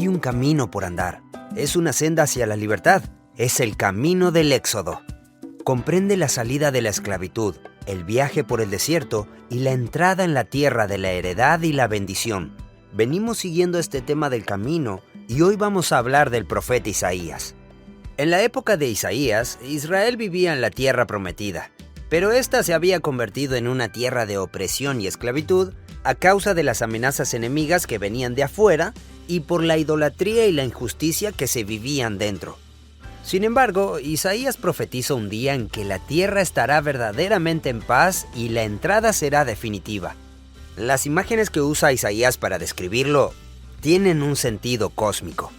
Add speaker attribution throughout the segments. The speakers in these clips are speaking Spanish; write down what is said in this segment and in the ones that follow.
Speaker 1: Hay un camino por andar. Es una senda hacia la libertad. Es el camino del Éxodo. Comprende la salida de la esclavitud, el viaje por el desierto y la entrada en la tierra de la heredad y la bendición. Venimos siguiendo este tema del camino y hoy vamos a hablar del profeta Isaías. En la época de Isaías, Israel vivía en la tierra prometida, pero esta se había convertido en una tierra de opresión y esclavitud a causa de las amenazas enemigas que venían de afuera y por la idolatría y la injusticia que se vivían dentro. Sin embargo, Isaías profetiza un día en que la tierra estará verdaderamente en paz y la entrada será definitiva. Las imágenes que usa Isaías para describirlo tienen un sentido cósmico.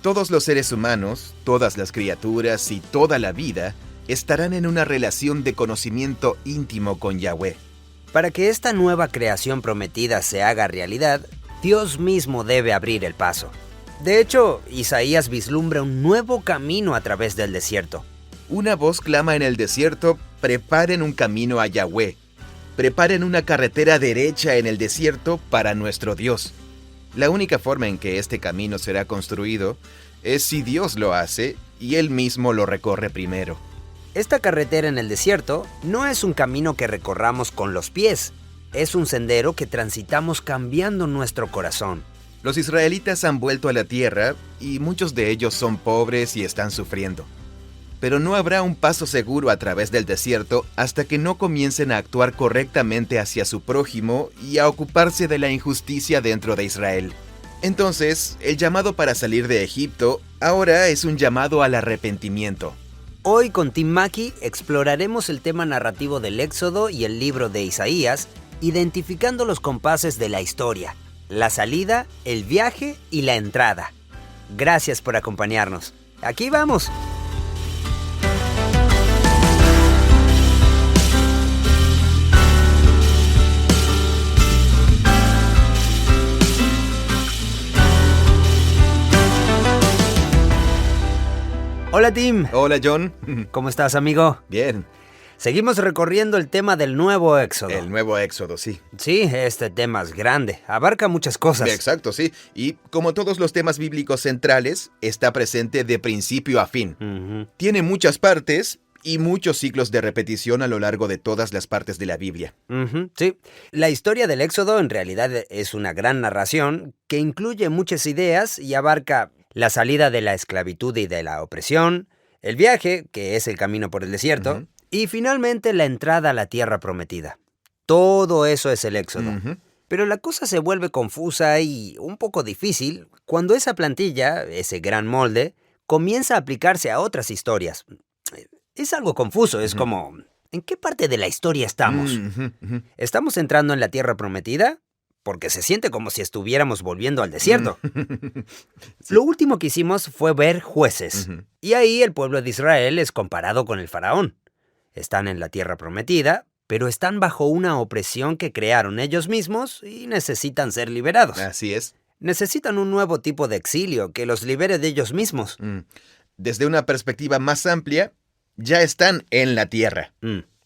Speaker 2: Todos los seres humanos, todas las criaturas y toda la vida estarán en una relación de conocimiento íntimo con Yahweh.
Speaker 1: Para que esta nueva creación prometida se haga realidad, Dios mismo debe abrir el paso. De hecho, Isaías vislumbra un nuevo camino a través del desierto.
Speaker 2: Una voz clama en el desierto: preparen un camino a Yahweh. Preparen una carretera derecha en el desierto para nuestro Dios. La única forma en que este camino será construido es si Dios lo hace y Él mismo lo recorre primero.
Speaker 1: Esta carretera en el desierto no es un camino que recorramos con los pies. Es un sendero que transitamos cambiando nuestro corazón.
Speaker 2: Los israelitas han vuelto a la tierra y muchos de ellos son pobres y están sufriendo. Pero no habrá un paso seguro a través del desierto hasta que no comiencen a actuar correctamente hacia su prójimo y a ocuparse de la injusticia dentro de Israel. Entonces, el llamado para salir de Egipto ahora es un llamado al arrepentimiento.
Speaker 1: Hoy con Tim Mackie exploraremos el tema narrativo del Éxodo y el libro de Isaías, identificando los compases de la historia, la salida, el viaje y la entrada. Gracias por acompañarnos. ¡Aquí vamos! Hola Tim.
Speaker 2: Hola John.
Speaker 1: ¿Cómo estás, amigo?
Speaker 2: Bien.
Speaker 1: Seguimos recorriendo el tema del nuevo Éxodo.
Speaker 2: El nuevo Éxodo, sí.
Speaker 1: Sí, este tema es grande, abarca muchas cosas.
Speaker 2: Exacto, sí. Y como todos los temas bíblicos centrales, está presente de principio a fin. Tiene muchas partes y muchos ciclos de repetición a lo largo de todas las partes de la Biblia.
Speaker 1: Sí. La historia del Éxodo en realidad es una gran narración que incluye muchas ideas y abarca la salida de la esclavitud y de la opresión, el viaje, que es el camino por el desierto, y finalmente la entrada a la tierra prometida. Todo eso es el Éxodo. Pero la cosa se vuelve confusa y un poco difícil cuando esa plantilla, ese gran molde, comienza a aplicarse a otras historias. Es algo confuso, es como, ¿en qué parte de la historia estamos? ¿Estamos entrando en la tierra prometida? Porque se siente como si estuviéramos volviendo al desierto. Sí. Lo último que hicimos fue ver Jueces. Y ahí el pueblo de Israel es comparado con el faraón. Están en la tierra prometida, pero están bajo una opresión que crearon ellos mismos y necesitan ser liberados.
Speaker 2: Así es.
Speaker 1: Necesitan un nuevo tipo de exilio que los libere de ellos mismos.
Speaker 2: Desde una perspectiva más amplia, ya están en la tierra.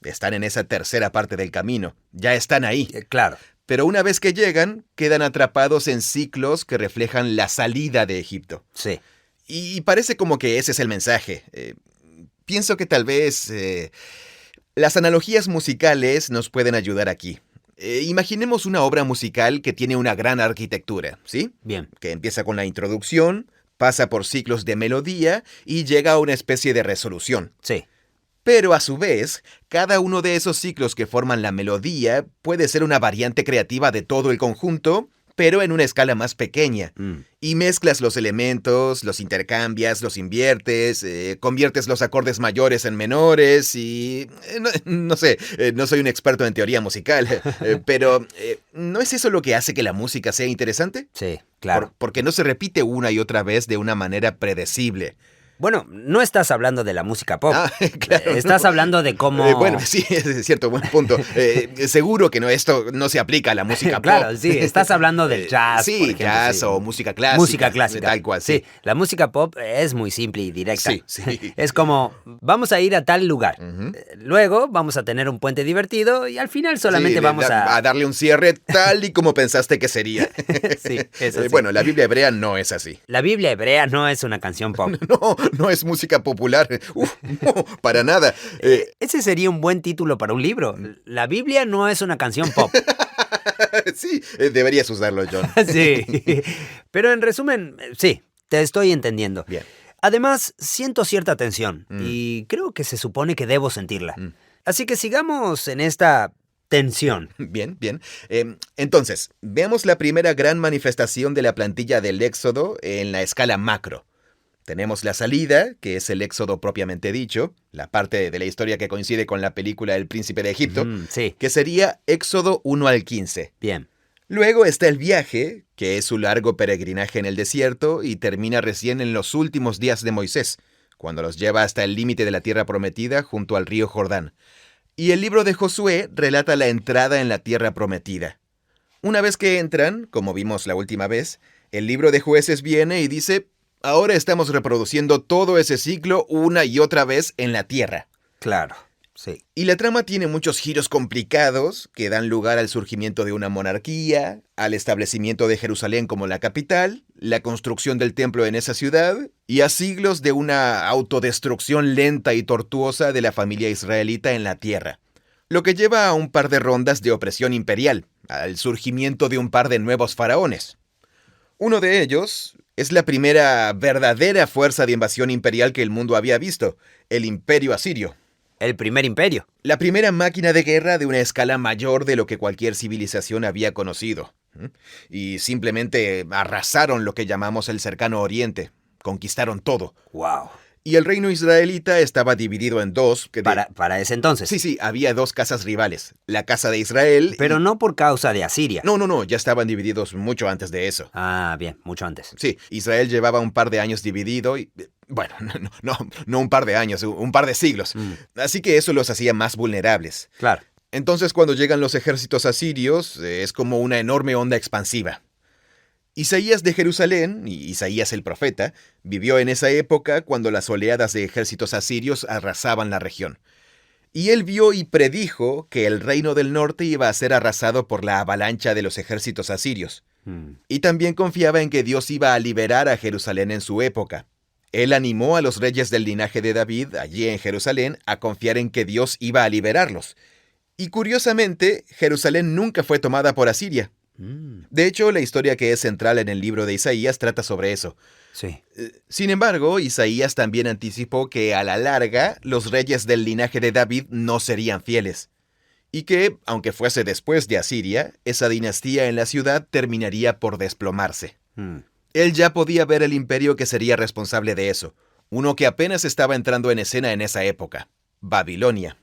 Speaker 2: Están en esa tercera parte del camino. Ya están ahí.
Speaker 1: Claro.
Speaker 2: Pero una vez que llegan, quedan atrapados en ciclos que reflejan la salida de Egipto.
Speaker 1: Sí.
Speaker 2: Y parece como que ese es el mensaje. Pienso que tal vez las analogías musicales nos pueden ayudar aquí. Imaginemos una obra musical que tiene una gran arquitectura, ¿sí?
Speaker 1: Bien.
Speaker 2: Que empieza con la introducción, pasa por ciclos de melodía y llega a una especie de resolución.
Speaker 1: Sí.
Speaker 2: Pero a su vez, cada uno de esos ciclos que forman la melodía puede ser una variante creativa de todo el conjunto, pero en una escala más pequeña. Y mezclas los elementos, los intercambias, los inviertes, conviertes los acordes mayores en menores y... no sé, no soy un experto en teoría musical, pero ¿no es eso lo que hace que la música sea interesante?
Speaker 1: Sí, claro.
Speaker 2: Porque no se repite una y otra vez de una manera predecible.
Speaker 1: Bueno, no estás hablando de la música pop.
Speaker 2: Claro.
Speaker 1: Estás hablando de cómo...
Speaker 2: Bueno, sí, es cierto, buen punto. Seguro que esto no se aplica a la música pop.
Speaker 1: Claro, sí, estás hablando del jazz,
Speaker 2: sí,
Speaker 1: por ejemplo.
Speaker 2: Jazz
Speaker 1: Sí.
Speaker 2: o música clásica.
Speaker 1: Música clásica.
Speaker 2: Tal cual, sí.
Speaker 1: Sí, la música pop es muy simple y directa.
Speaker 2: Sí.
Speaker 1: Es como, vamos a ir a tal lugar. Luego vamos a tener un puente divertido y al final solamente vamos
Speaker 2: a darle un cierre tal y como pensaste que sería.
Speaker 1: Sí, eso sí.
Speaker 2: Bueno, la Biblia hebrea no es así.
Speaker 1: La Biblia hebrea no es una canción pop.
Speaker 2: No es música popular. No, para nada.
Speaker 1: Ese sería un buen título para un libro. La Biblia no es una canción pop.
Speaker 2: Sí, deberías usarlo, John.
Speaker 1: Sí. Pero en resumen, sí, te estoy entendiendo.
Speaker 2: Bien.
Speaker 1: Además, siento cierta tensión y creo que se supone que debo sentirla. Así que sigamos en esta tensión.
Speaker 2: Bien. Entonces, veamos la primera gran manifestación de la plantilla del Éxodo en la escala macro. Tenemos la salida, que es el Éxodo propiamente dicho, la parte de la historia que coincide con la película El Príncipe de Egipto,
Speaker 1: Sí.
Speaker 2: que sería Éxodo 1 al 15.
Speaker 1: Bien.
Speaker 2: Luego está el viaje, que es su largo peregrinaje en el desierto y termina recién en los últimos días de Moisés, cuando los lleva hasta el límite de la tierra prometida junto al río Jordán. Y el libro de Josué relata la entrada en la tierra prometida. Una vez que entran, como vimos la última vez, el libro de Jueces viene y dice: ahora estamos reproduciendo todo ese ciclo una y otra vez en la tierra.
Speaker 1: Claro, sí.
Speaker 2: Y la trama tiene muchos giros complicados que dan lugar al surgimiento de una monarquía, al establecimiento de Jerusalén como la capital, la construcción del templo en esa ciudad y a siglos de una autodestrucción lenta y tortuosa de la familia israelita en la tierra. Lo que lleva a un par de rondas de opresión imperial, al surgimiento de un par de nuevos faraones. Uno de ellos es la primera verdadera fuerza de invasión imperial que el mundo había visto, el Imperio Asirio.
Speaker 1: El primer imperio.
Speaker 2: La primera máquina de guerra de una escala mayor de lo que cualquier civilización había conocido. Y simplemente arrasaron lo que llamamos el Cercano Oriente. Conquistaron todo.
Speaker 1: Wow.
Speaker 2: Y el reino israelita estaba dividido en dos.
Speaker 1: Para ese entonces.
Speaker 2: Sí, había dos casas rivales. La casa de Israel.
Speaker 1: Pero no por causa de Asiria.
Speaker 2: No, ya estaban divididos mucho antes de eso.
Speaker 1: Ah, bien, mucho antes.
Speaker 2: Sí, Israel llevaba un par de años dividido y... Bueno, no un par de años, un par de siglos. Así que eso los hacía más vulnerables.
Speaker 1: Claro.
Speaker 2: Entonces, cuando llegan los ejércitos asirios, es como una enorme onda expansiva. Isaías de Jerusalén, y Isaías el profeta, vivió en esa época cuando las oleadas de ejércitos asirios arrasaban la región. Y él vio y predijo que el reino del norte iba a ser arrasado por la avalancha de los ejércitos asirios. Y también confiaba en que Dios iba a liberar a Jerusalén en su época. Él animó a los reyes del linaje de David, allí en Jerusalén, a confiar en que Dios iba a liberarlos. Y curiosamente, Jerusalén nunca fue tomada por Asiria. De hecho, la historia que es central en el libro de Isaías trata sobre eso.
Speaker 1: Sí.
Speaker 2: Sin embargo, Isaías también anticipó que a la larga los reyes del linaje de David no serían fieles. Y que, aunque fuese después de Asiria, esa dinastía en la ciudad terminaría por desplomarse. Él ya podía ver el imperio que sería responsable de eso, uno que apenas estaba entrando en escena en esa época: Babilonia.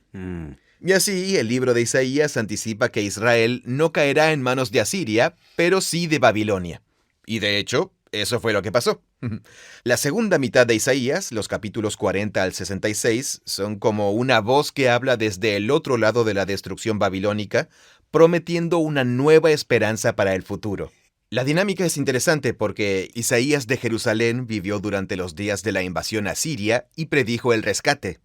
Speaker 2: Y así, el libro de Isaías anticipa que Israel no caerá en manos de Asiria, pero sí de Babilonia. Y de hecho, eso fue lo que pasó. La segunda mitad de Isaías, los capítulos 40 al 66, son como una voz que habla desde el otro lado de la destrucción babilónica, prometiendo una nueva esperanza para el futuro. La dinámica es interesante porque Isaías de Jerusalén vivió durante los días de la invasión asiria y predijo el rescate.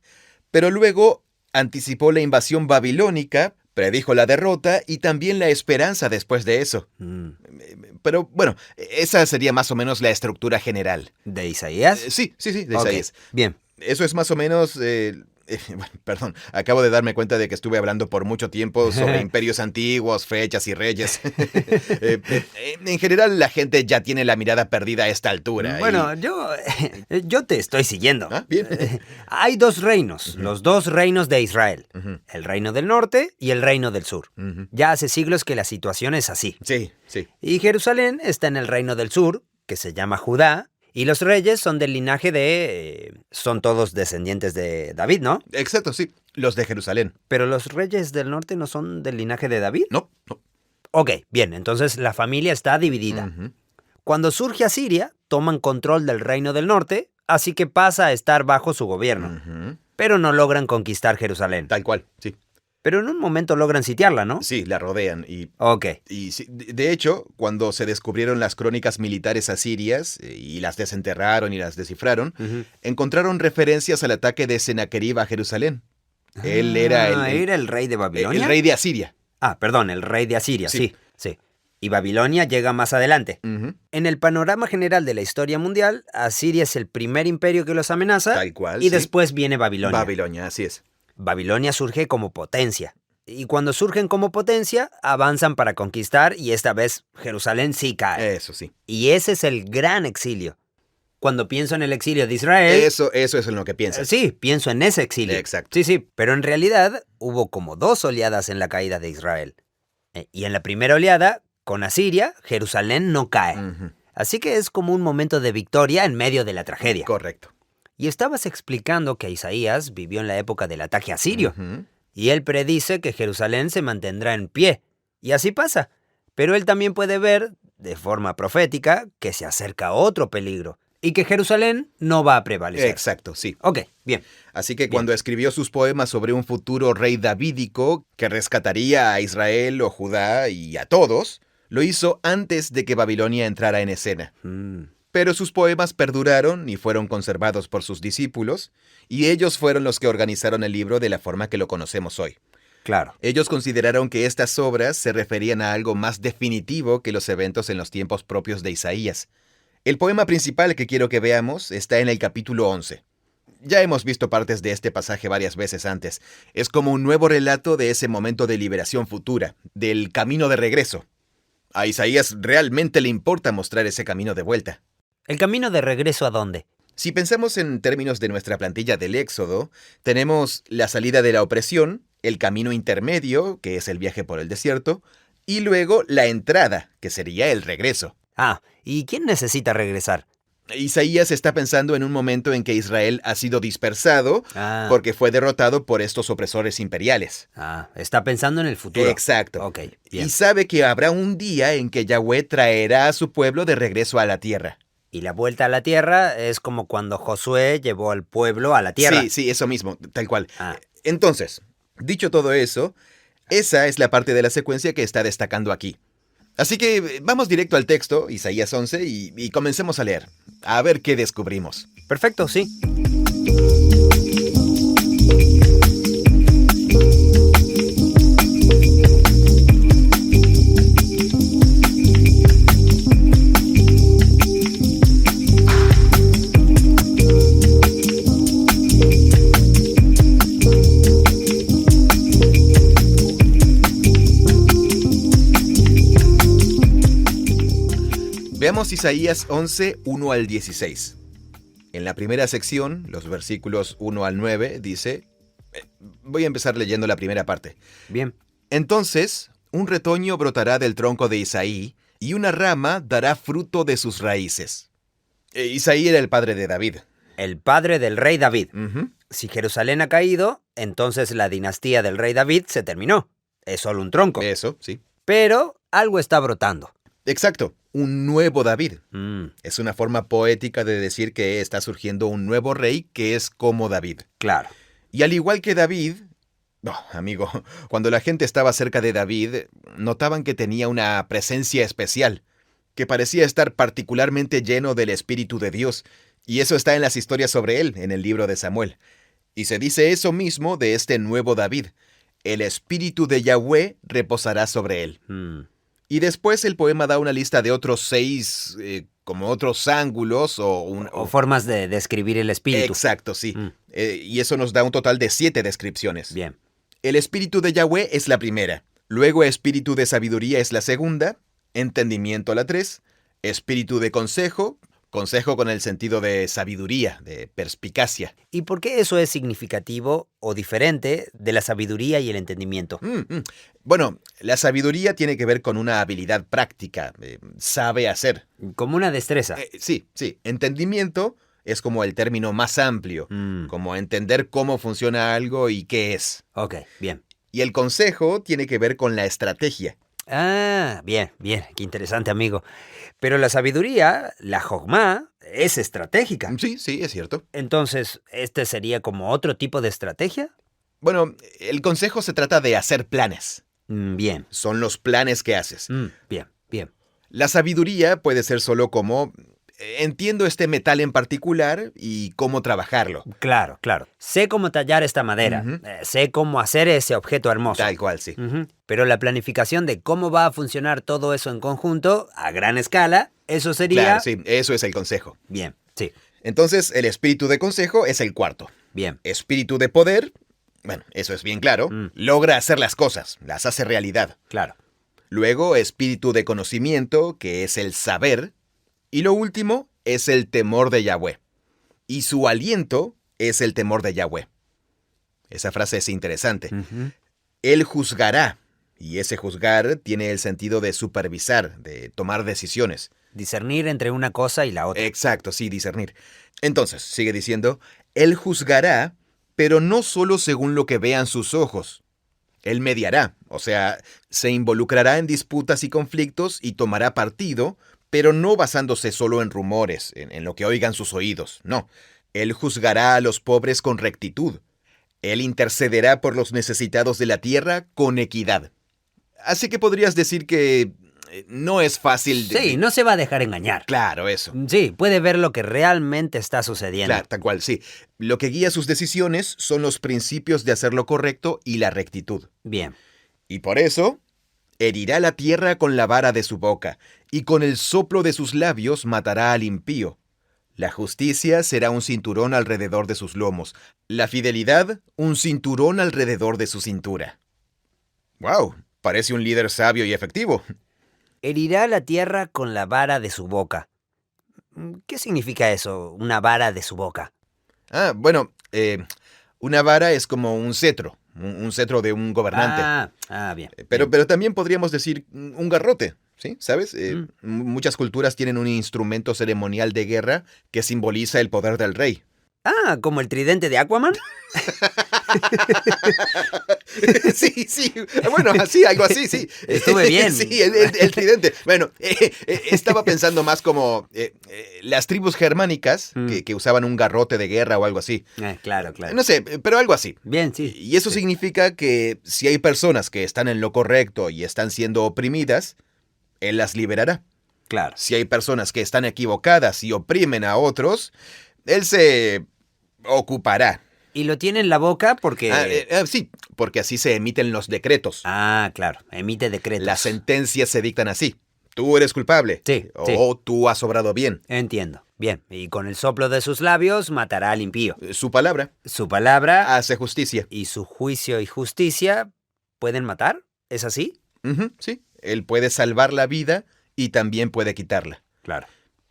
Speaker 2: Pero luego anticipó la invasión babilónica, predijo la derrota y también la esperanza después de eso. Pero bueno, esa sería más o menos la estructura general.
Speaker 1: ¿De Isaías?
Speaker 2: Sí, de Isaías.
Speaker 1: Bien.
Speaker 2: Eso es más o menos... Perdón, acabo de darme cuenta de que estuve hablando por mucho tiempo sobre imperios antiguos, fechas y reyes. En general, la gente ya tiene la mirada perdida a esta altura.
Speaker 1: Bueno, yo te estoy siguiendo.
Speaker 2: Ah, bien.
Speaker 1: Hay dos reinos, los dos reinos de Israel. El reino del norte y el reino del sur. Ya hace siglos que la situación es así.
Speaker 2: Sí.
Speaker 1: Y Jerusalén está en el reino del sur, que se llama Judá. Y los reyes son del linaje son todos descendientes de David, ¿no?
Speaker 2: Exacto, sí. Los de Jerusalén.
Speaker 1: ¿Pero los reyes del norte no son del linaje de David?
Speaker 2: No.
Speaker 1: Ok, bien, entonces la familia está dividida. Cuando surge Asiria, toman control del reino del norte, así que pasa a estar bajo su gobierno.
Speaker 2: Ujú.
Speaker 1: Pero no logran conquistar Jerusalén.
Speaker 2: Tal cual, sí.
Speaker 1: Pero en un momento logran sitiarla, ¿no?
Speaker 2: Sí, la rodean y
Speaker 1: Ok.
Speaker 2: sí, de hecho, cuando se descubrieron las crónicas militares asirias y las desenterraron y las descifraron,
Speaker 1: Ujú.
Speaker 2: encontraron referencias al ataque de Sennacherib a Jerusalén. Él era
Speaker 1: ¿Era el rey de Babilonia?
Speaker 2: el rey de Asiria.
Speaker 1: Ah, perdón, el rey de Asiria,
Speaker 2: Sí.
Speaker 1: sí. Y Babilonia llega más adelante.
Speaker 2: Ujú.
Speaker 1: En el panorama general de la historia mundial, Asiria es el primer imperio que los amenaza.
Speaker 2: Tal cual,
Speaker 1: Y
Speaker 2: sí.
Speaker 1: después viene Babilonia.
Speaker 2: Babilonia, así es.
Speaker 1: Babilonia surge como potencia. Y cuando surgen como potencia, avanzan para conquistar y esta vez Jerusalén sí cae.
Speaker 2: Eso sí.
Speaker 1: Y ese es el gran exilio. Cuando pienso en el exilio de Israel...
Speaker 2: Eso es en lo que piensas.
Speaker 1: Sí, pienso en ese exilio.
Speaker 2: Exacto.
Speaker 1: Sí, pero en realidad hubo como 2 oleadas en la caída de Israel. Y en la primera oleada, con Asiria, Jerusalén no cae.
Speaker 2: Ujú.
Speaker 1: Así que es como un momento de victoria en medio de la tragedia.
Speaker 2: Correcto.
Speaker 1: Y estabas explicando que Isaías vivió en la época del ataque asirio.
Speaker 2: Ujú.
Speaker 1: Y él predice que Jerusalén se mantendrá en pie. Y así pasa. Pero él también puede ver, de forma profética, que se acerca otro peligro. Y que Jerusalén no va a prevalecer.
Speaker 2: Exacto, sí.
Speaker 1: Ok, bien.
Speaker 2: Así que
Speaker 1: Bien.
Speaker 2: cuando escribió sus poemas sobre un futuro rey davídico que rescataría a Israel o Judá y a todos, lo hizo antes de que Babilonia entrara en escena. Pero sus poemas perduraron y fueron conservados por sus discípulos, y ellos fueron los que organizaron el libro de la forma que lo conocemos hoy.
Speaker 1: Claro.
Speaker 2: Ellos consideraron que estas obras se referían a algo más definitivo que los eventos en los tiempos propios de Isaías. El poema principal que quiero que veamos está en el capítulo 11. Ya hemos visto partes de este pasaje varias veces antes. Es como un nuevo relato de ese momento de liberación futura, del camino de regreso. A Isaías realmente le importa mostrar ese camino de vuelta.
Speaker 1: ¿El camino de regreso a dónde?
Speaker 2: Si pensamos en términos de nuestra plantilla del Éxodo, tenemos la salida de la opresión, el camino intermedio, que es el viaje por el desierto, y luego la entrada, que sería el regreso.
Speaker 1: Ah, ¿y quién necesita regresar?
Speaker 2: Isaías está pensando en un momento en que Israel ha sido dispersado porque fue derrotado por estos opresores imperiales.
Speaker 1: Está pensando en el futuro.
Speaker 2: Exacto.
Speaker 1: Ok, bien.
Speaker 2: Y sabe que habrá un día en que Yahweh traerá a su pueblo de regreso a la tierra.
Speaker 1: Y la vuelta a la tierra es como cuando Josué llevó al pueblo a la tierra.
Speaker 2: Sí, eso mismo, tal cual. Entonces, dicho todo eso, esa es la parte de la secuencia que está destacando aquí. Así que vamos directo al texto, Isaías 11, y comencemos a leer. A ver qué descubrimos.
Speaker 1: Perfecto, sí.
Speaker 2: Veamos Isaías 11, 1 al 16. En la primera sección, los versículos 1 al 9, dice... Voy a empezar leyendo la primera parte.
Speaker 1: Bien.
Speaker 2: Entonces, un retoño brotará del tronco de Isaí, y una rama dará fruto de sus raíces. Isaí era el padre de David.
Speaker 1: El padre del rey David.
Speaker 2: Ujú.
Speaker 1: Si Jerusalén ha caído, entonces la dinastía del rey David se terminó. Es solo un tronco.
Speaker 2: Eso, sí.
Speaker 1: Pero algo está brotando.
Speaker 2: Exacto, un nuevo David. Es una forma poética de decir que está surgiendo un nuevo rey que es como David.
Speaker 1: Claro.
Speaker 2: Y al igual que David, amigo, cuando la gente estaba cerca de David, notaban que tenía una presencia especial, que parecía estar particularmente lleno del Espíritu de Dios, y eso está en las historias sobre él, en el libro de Samuel. Y se dice eso mismo de este nuevo David. El Espíritu de Yahweh reposará sobre él. Y después el poema da una lista de otros 6, como otros ángulos
Speaker 1: o formas de describir el espíritu.
Speaker 2: Exacto, sí. Y eso nos da un total de 7 descripciones.
Speaker 1: Bien.
Speaker 2: El espíritu de Yahweh es la primera. Luego espíritu de sabiduría es la segunda. Entendimiento la 3. Espíritu de consejo. Consejo con el sentido de sabiduría, de perspicacia.
Speaker 1: ¿Y por qué eso es significativo o diferente de la sabiduría y el entendimiento?
Speaker 2: Bueno, la sabiduría tiene que ver con una habilidad práctica, sabe hacer.
Speaker 1: Como una destreza.
Speaker 2: Sí. Entendimiento es como el término más amplio, como entender cómo funciona algo y qué es.
Speaker 1: Ok, bien.
Speaker 2: Y el consejo tiene que ver con la estrategia.
Speaker 1: Ah, bien, bien, qué interesante, amigo. Pero la sabiduría, la Jogma, es estratégica.
Speaker 2: Sí, sí, es cierto.
Speaker 1: Entonces, ¿este sería como otro tipo de estrategia?
Speaker 2: Bueno, el consejo se trata de hacer planes.
Speaker 1: Bien,
Speaker 2: Son los planes que haces.
Speaker 1: bien, bien.
Speaker 2: La sabiduría puede ser solo como, entiendo este metal en particular y cómo trabajarlo.
Speaker 1: Claro, claro. Sé cómo tallar esta madera.
Speaker 2: Ujú.
Speaker 1: Sé cómo hacer ese objeto hermoso.
Speaker 2: Tal cual, sí.
Speaker 1: Ujú. Pero la planificación de cómo va a funcionar todo eso en conjunto, a gran escala, eso
Speaker 2: Claro,
Speaker 1: sería...
Speaker 2: sí, eso es el consejo.
Speaker 1: Bien, sí,
Speaker 2: Entonces, el espíritu de consejo es el cuarto.
Speaker 1: bien.
Speaker 2: Espíritu de poder, bueno, eso es bien claro, logra hacer las cosas, las hace realidad.
Speaker 1: Claro.
Speaker 2: Luego, espíritu de conocimiento, que es el saber. Y lo último es el temor de Yahweh. Y su aliento es el temor de Yahweh. Esa frase es interesante.
Speaker 1: Ujú.
Speaker 2: Él juzgará. Y ese juzgar tiene el sentido de supervisar, de tomar decisiones.
Speaker 1: Discernir entre una cosa y la otra.
Speaker 2: Exacto, sí, discernir. Entonces, sigue diciendo, Él juzgará, pero no solo según lo que vean sus ojos. Él mediará, o sea, se involucrará en disputas y conflictos y tomará partido, pero no basándose solo en rumores, en lo que oigan sus oídos, no. Él juzgará a los pobres con rectitud. Él intercederá por los necesitados de la tierra con equidad. Así que podrías decir que no es fácil de...
Speaker 1: Sí, no se va a dejar engañar.
Speaker 2: Claro, eso.
Speaker 1: Sí, puede ver lo que realmente está sucediendo.
Speaker 2: Claro, tal cual, sí. Lo que guía sus decisiones son los principios de hacer lo correcto y la rectitud.
Speaker 1: Bien.
Speaker 2: Y por eso, herirá la tierra con la vara de su boca, y con el soplo de sus labios matará al impío. La justicia será un cinturón alrededor de sus lomos, la fidelidad un cinturón alrededor de su cintura. ¡Wow! Parece un líder sabio y efectivo.
Speaker 1: Herirá la tierra con la vara de su boca. ¿Qué significa eso, una vara de su boca?
Speaker 2: Bueno, una vara es como un cetro, un cetro de un gobernante.
Speaker 1: Bien.
Speaker 2: Pero,
Speaker 1: bien.
Speaker 2: pero también podríamos decir un garrote, ¿sí? ¿Sabes? Muchas culturas tienen un instrumento ceremonial de guerra que simboliza el poder del rey.
Speaker 1: ¿Como el tridente de Aquaman?
Speaker 2: Sí, sí. Bueno, así, algo así, sí.
Speaker 1: Estuve bien.
Speaker 2: Sí, el tridente. Bueno, estaba pensando más como las tribus germánicas que usaban un garrote de guerra o algo así.
Speaker 1: Claro, claro.
Speaker 2: No sé, pero algo así.
Speaker 1: Bien, sí.
Speaker 2: Y eso
Speaker 1: sí.
Speaker 2: significa que si hay personas que están en lo correcto y están siendo oprimidas, él las liberará.
Speaker 1: Claro.
Speaker 2: Si hay personas que están equivocadas y oprimen a otros, él se ocupará.
Speaker 1: Y lo tiene en la boca porque...
Speaker 2: Sí, porque así se emiten los decretos.
Speaker 1: Claro. Emite decretos.
Speaker 2: Las sentencias se dictan así. Tú eres culpable.
Speaker 1: Sí,
Speaker 2: O
Speaker 1: sí.
Speaker 2: tú has obrado bien.
Speaker 1: Entiendo. Bien. Y con el soplo de sus labios matará al impío.
Speaker 2: Su palabra
Speaker 1: Su palabra
Speaker 2: hace justicia.
Speaker 1: y su juicio y justicia pueden matar. ¿Es así?
Speaker 2: Sí, él puede salvar la vida y también puede quitarla.
Speaker 1: Claro.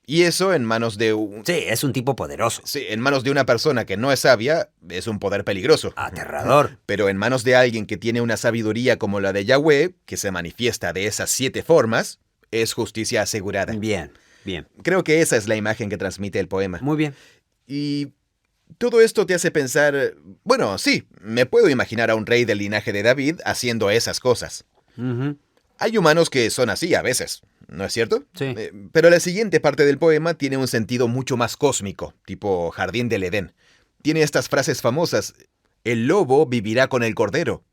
Speaker 2: Y eso en manos de
Speaker 1: Sí, es un tipo poderoso.
Speaker 2: Sí, en manos de una persona que no es sabia, es un poder peligroso.
Speaker 1: Aterrador.
Speaker 2: Pero en manos de alguien que tiene una sabiduría como la de Yahweh, que se manifiesta de esas 7 formas, es justicia asegurada.
Speaker 1: Bien, bien.
Speaker 2: Creo que esa es la imagen que transmite el poema.
Speaker 1: Muy bien.
Speaker 2: Y todo esto te hace pensar, bueno, sí, me puedo imaginar a un rey del linaje de David haciendo esas cosas.
Speaker 1: Ujú.
Speaker 2: Hay humanos que son así a veces, ¿no es cierto?
Speaker 1: Sí.
Speaker 2: Pero la siguiente parte del poema tiene un sentido mucho más cósmico, tipo Jardín del Edén. Tiene estas frases famosas: el lobo vivirá con el cordero.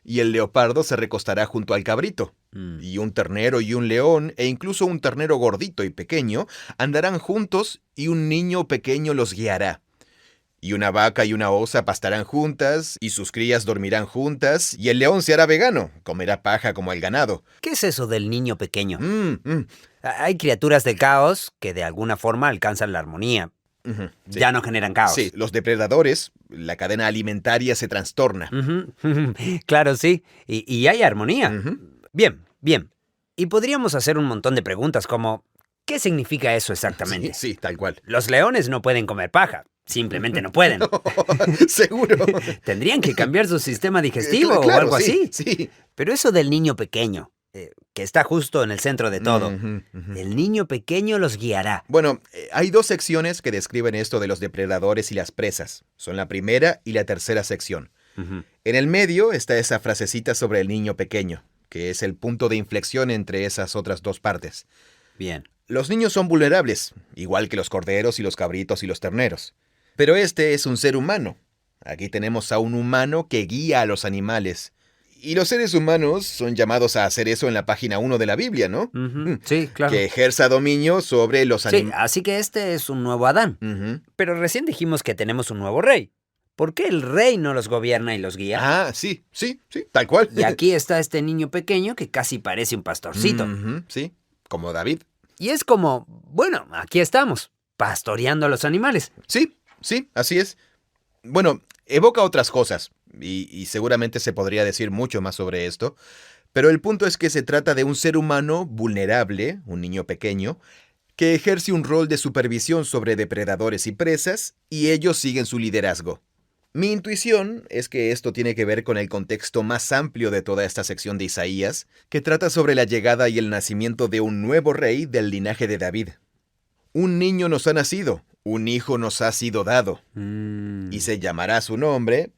Speaker 2: Y el leopardo se recostará junto al cabrito. Y un ternero y un león, e incluso un ternero gordito y pequeño, andarán juntos y un niño pequeño los guiará. Y una vaca y una osa pastarán juntas, y sus crías dormirán juntas, y el león se hará vegano, comerá paja como el ganado.
Speaker 1: ¿Qué es eso del niño pequeño?
Speaker 2: Mm.
Speaker 1: Hay criaturas del caos que de alguna forma alcanzan la armonía.
Speaker 2: Sí.
Speaker 1: Ya no generan caos.
Speaker 2: Sí, los depredadores, la cadena alimentaria se trastorna.
Speaker 1: Ujú. Claro, sí. Y hay armonía. Bien, bien. Y podríamos hacer un montón de preguntas como, ¿qué significa eso exactamente?
Speaker 2: Sí, tal cual.
Speaker 1: Los leones no pueden comer paja. Simplemente no pueden.
Speaker 2: Seguro.
Speaker 1: Tendrían que cambiar su sistema digestivo o
Speaker 2: Claro,
Speaker 1: algo
Speaker 2: sí,
Speaker 1: así.
Speaker 2: Sí.
Speaker 1: Pero eso del niño pequeño, que está justo en el centro de todo, el niño pequeño los guiará.
Speaker 2: Bueno, hay 2 secciones que describen esto de los depredadores y las presas. Son la primera y la tercera sección. En el medio está esa frasecita sobre el niño pequeño. que es el punto de inflexión entre esas otras dos partes.
Speaker 1: Bien.
Speaker 2: Los niños son vulnerables, igual que los corderos y los cabritos y los terneros. Pero este es un ser humano. Aquí tenemos a un humano que guía a los animales. Y los seres humanos son llamados a hacer eso en la página 1 de la Biblia, ¿no?
Speaker 1: Ujú, sí, claro.
Speaker 2: Que ejerza dominio sobre los
Speaker 1: Sí,
Speaker 2: animales.
Speaker 1: así que este es un nuevo Adán. Pero recién dijimos que tenemos un nuevo rey. ¿Por qué el rey no los gobierna y los guía?
Speaker 2: Ah, sí, tal cual.
Speaker 1: Y aquí está este niño pequeño que casi parece un pastorcito.
Speaker 2: Sí, como David.
Speaker 1: Y es como, bueno, aquí estamos, pastoreando a los animales.
Speaker 2: Sí, así es. Bueno, evoca otras cosas, y seguramente se podría decir mucho más sobre esto, pero el punto es que se trata de un ser humano vulnerable, un niño pequeño, que ejerce un rol de supervisión sobre depredadores y presas, y ellos siguen su liderazgo. Mi intuición es que esto tiene que ver con el contexto más amplio de toda esta sección de Isaías, que trata sobre la llegada y el nacimiento de un nuevo rey del linaje de David. Un niño nos ha nacido, un hijo nos ha sido dado, y se llamará su nombre.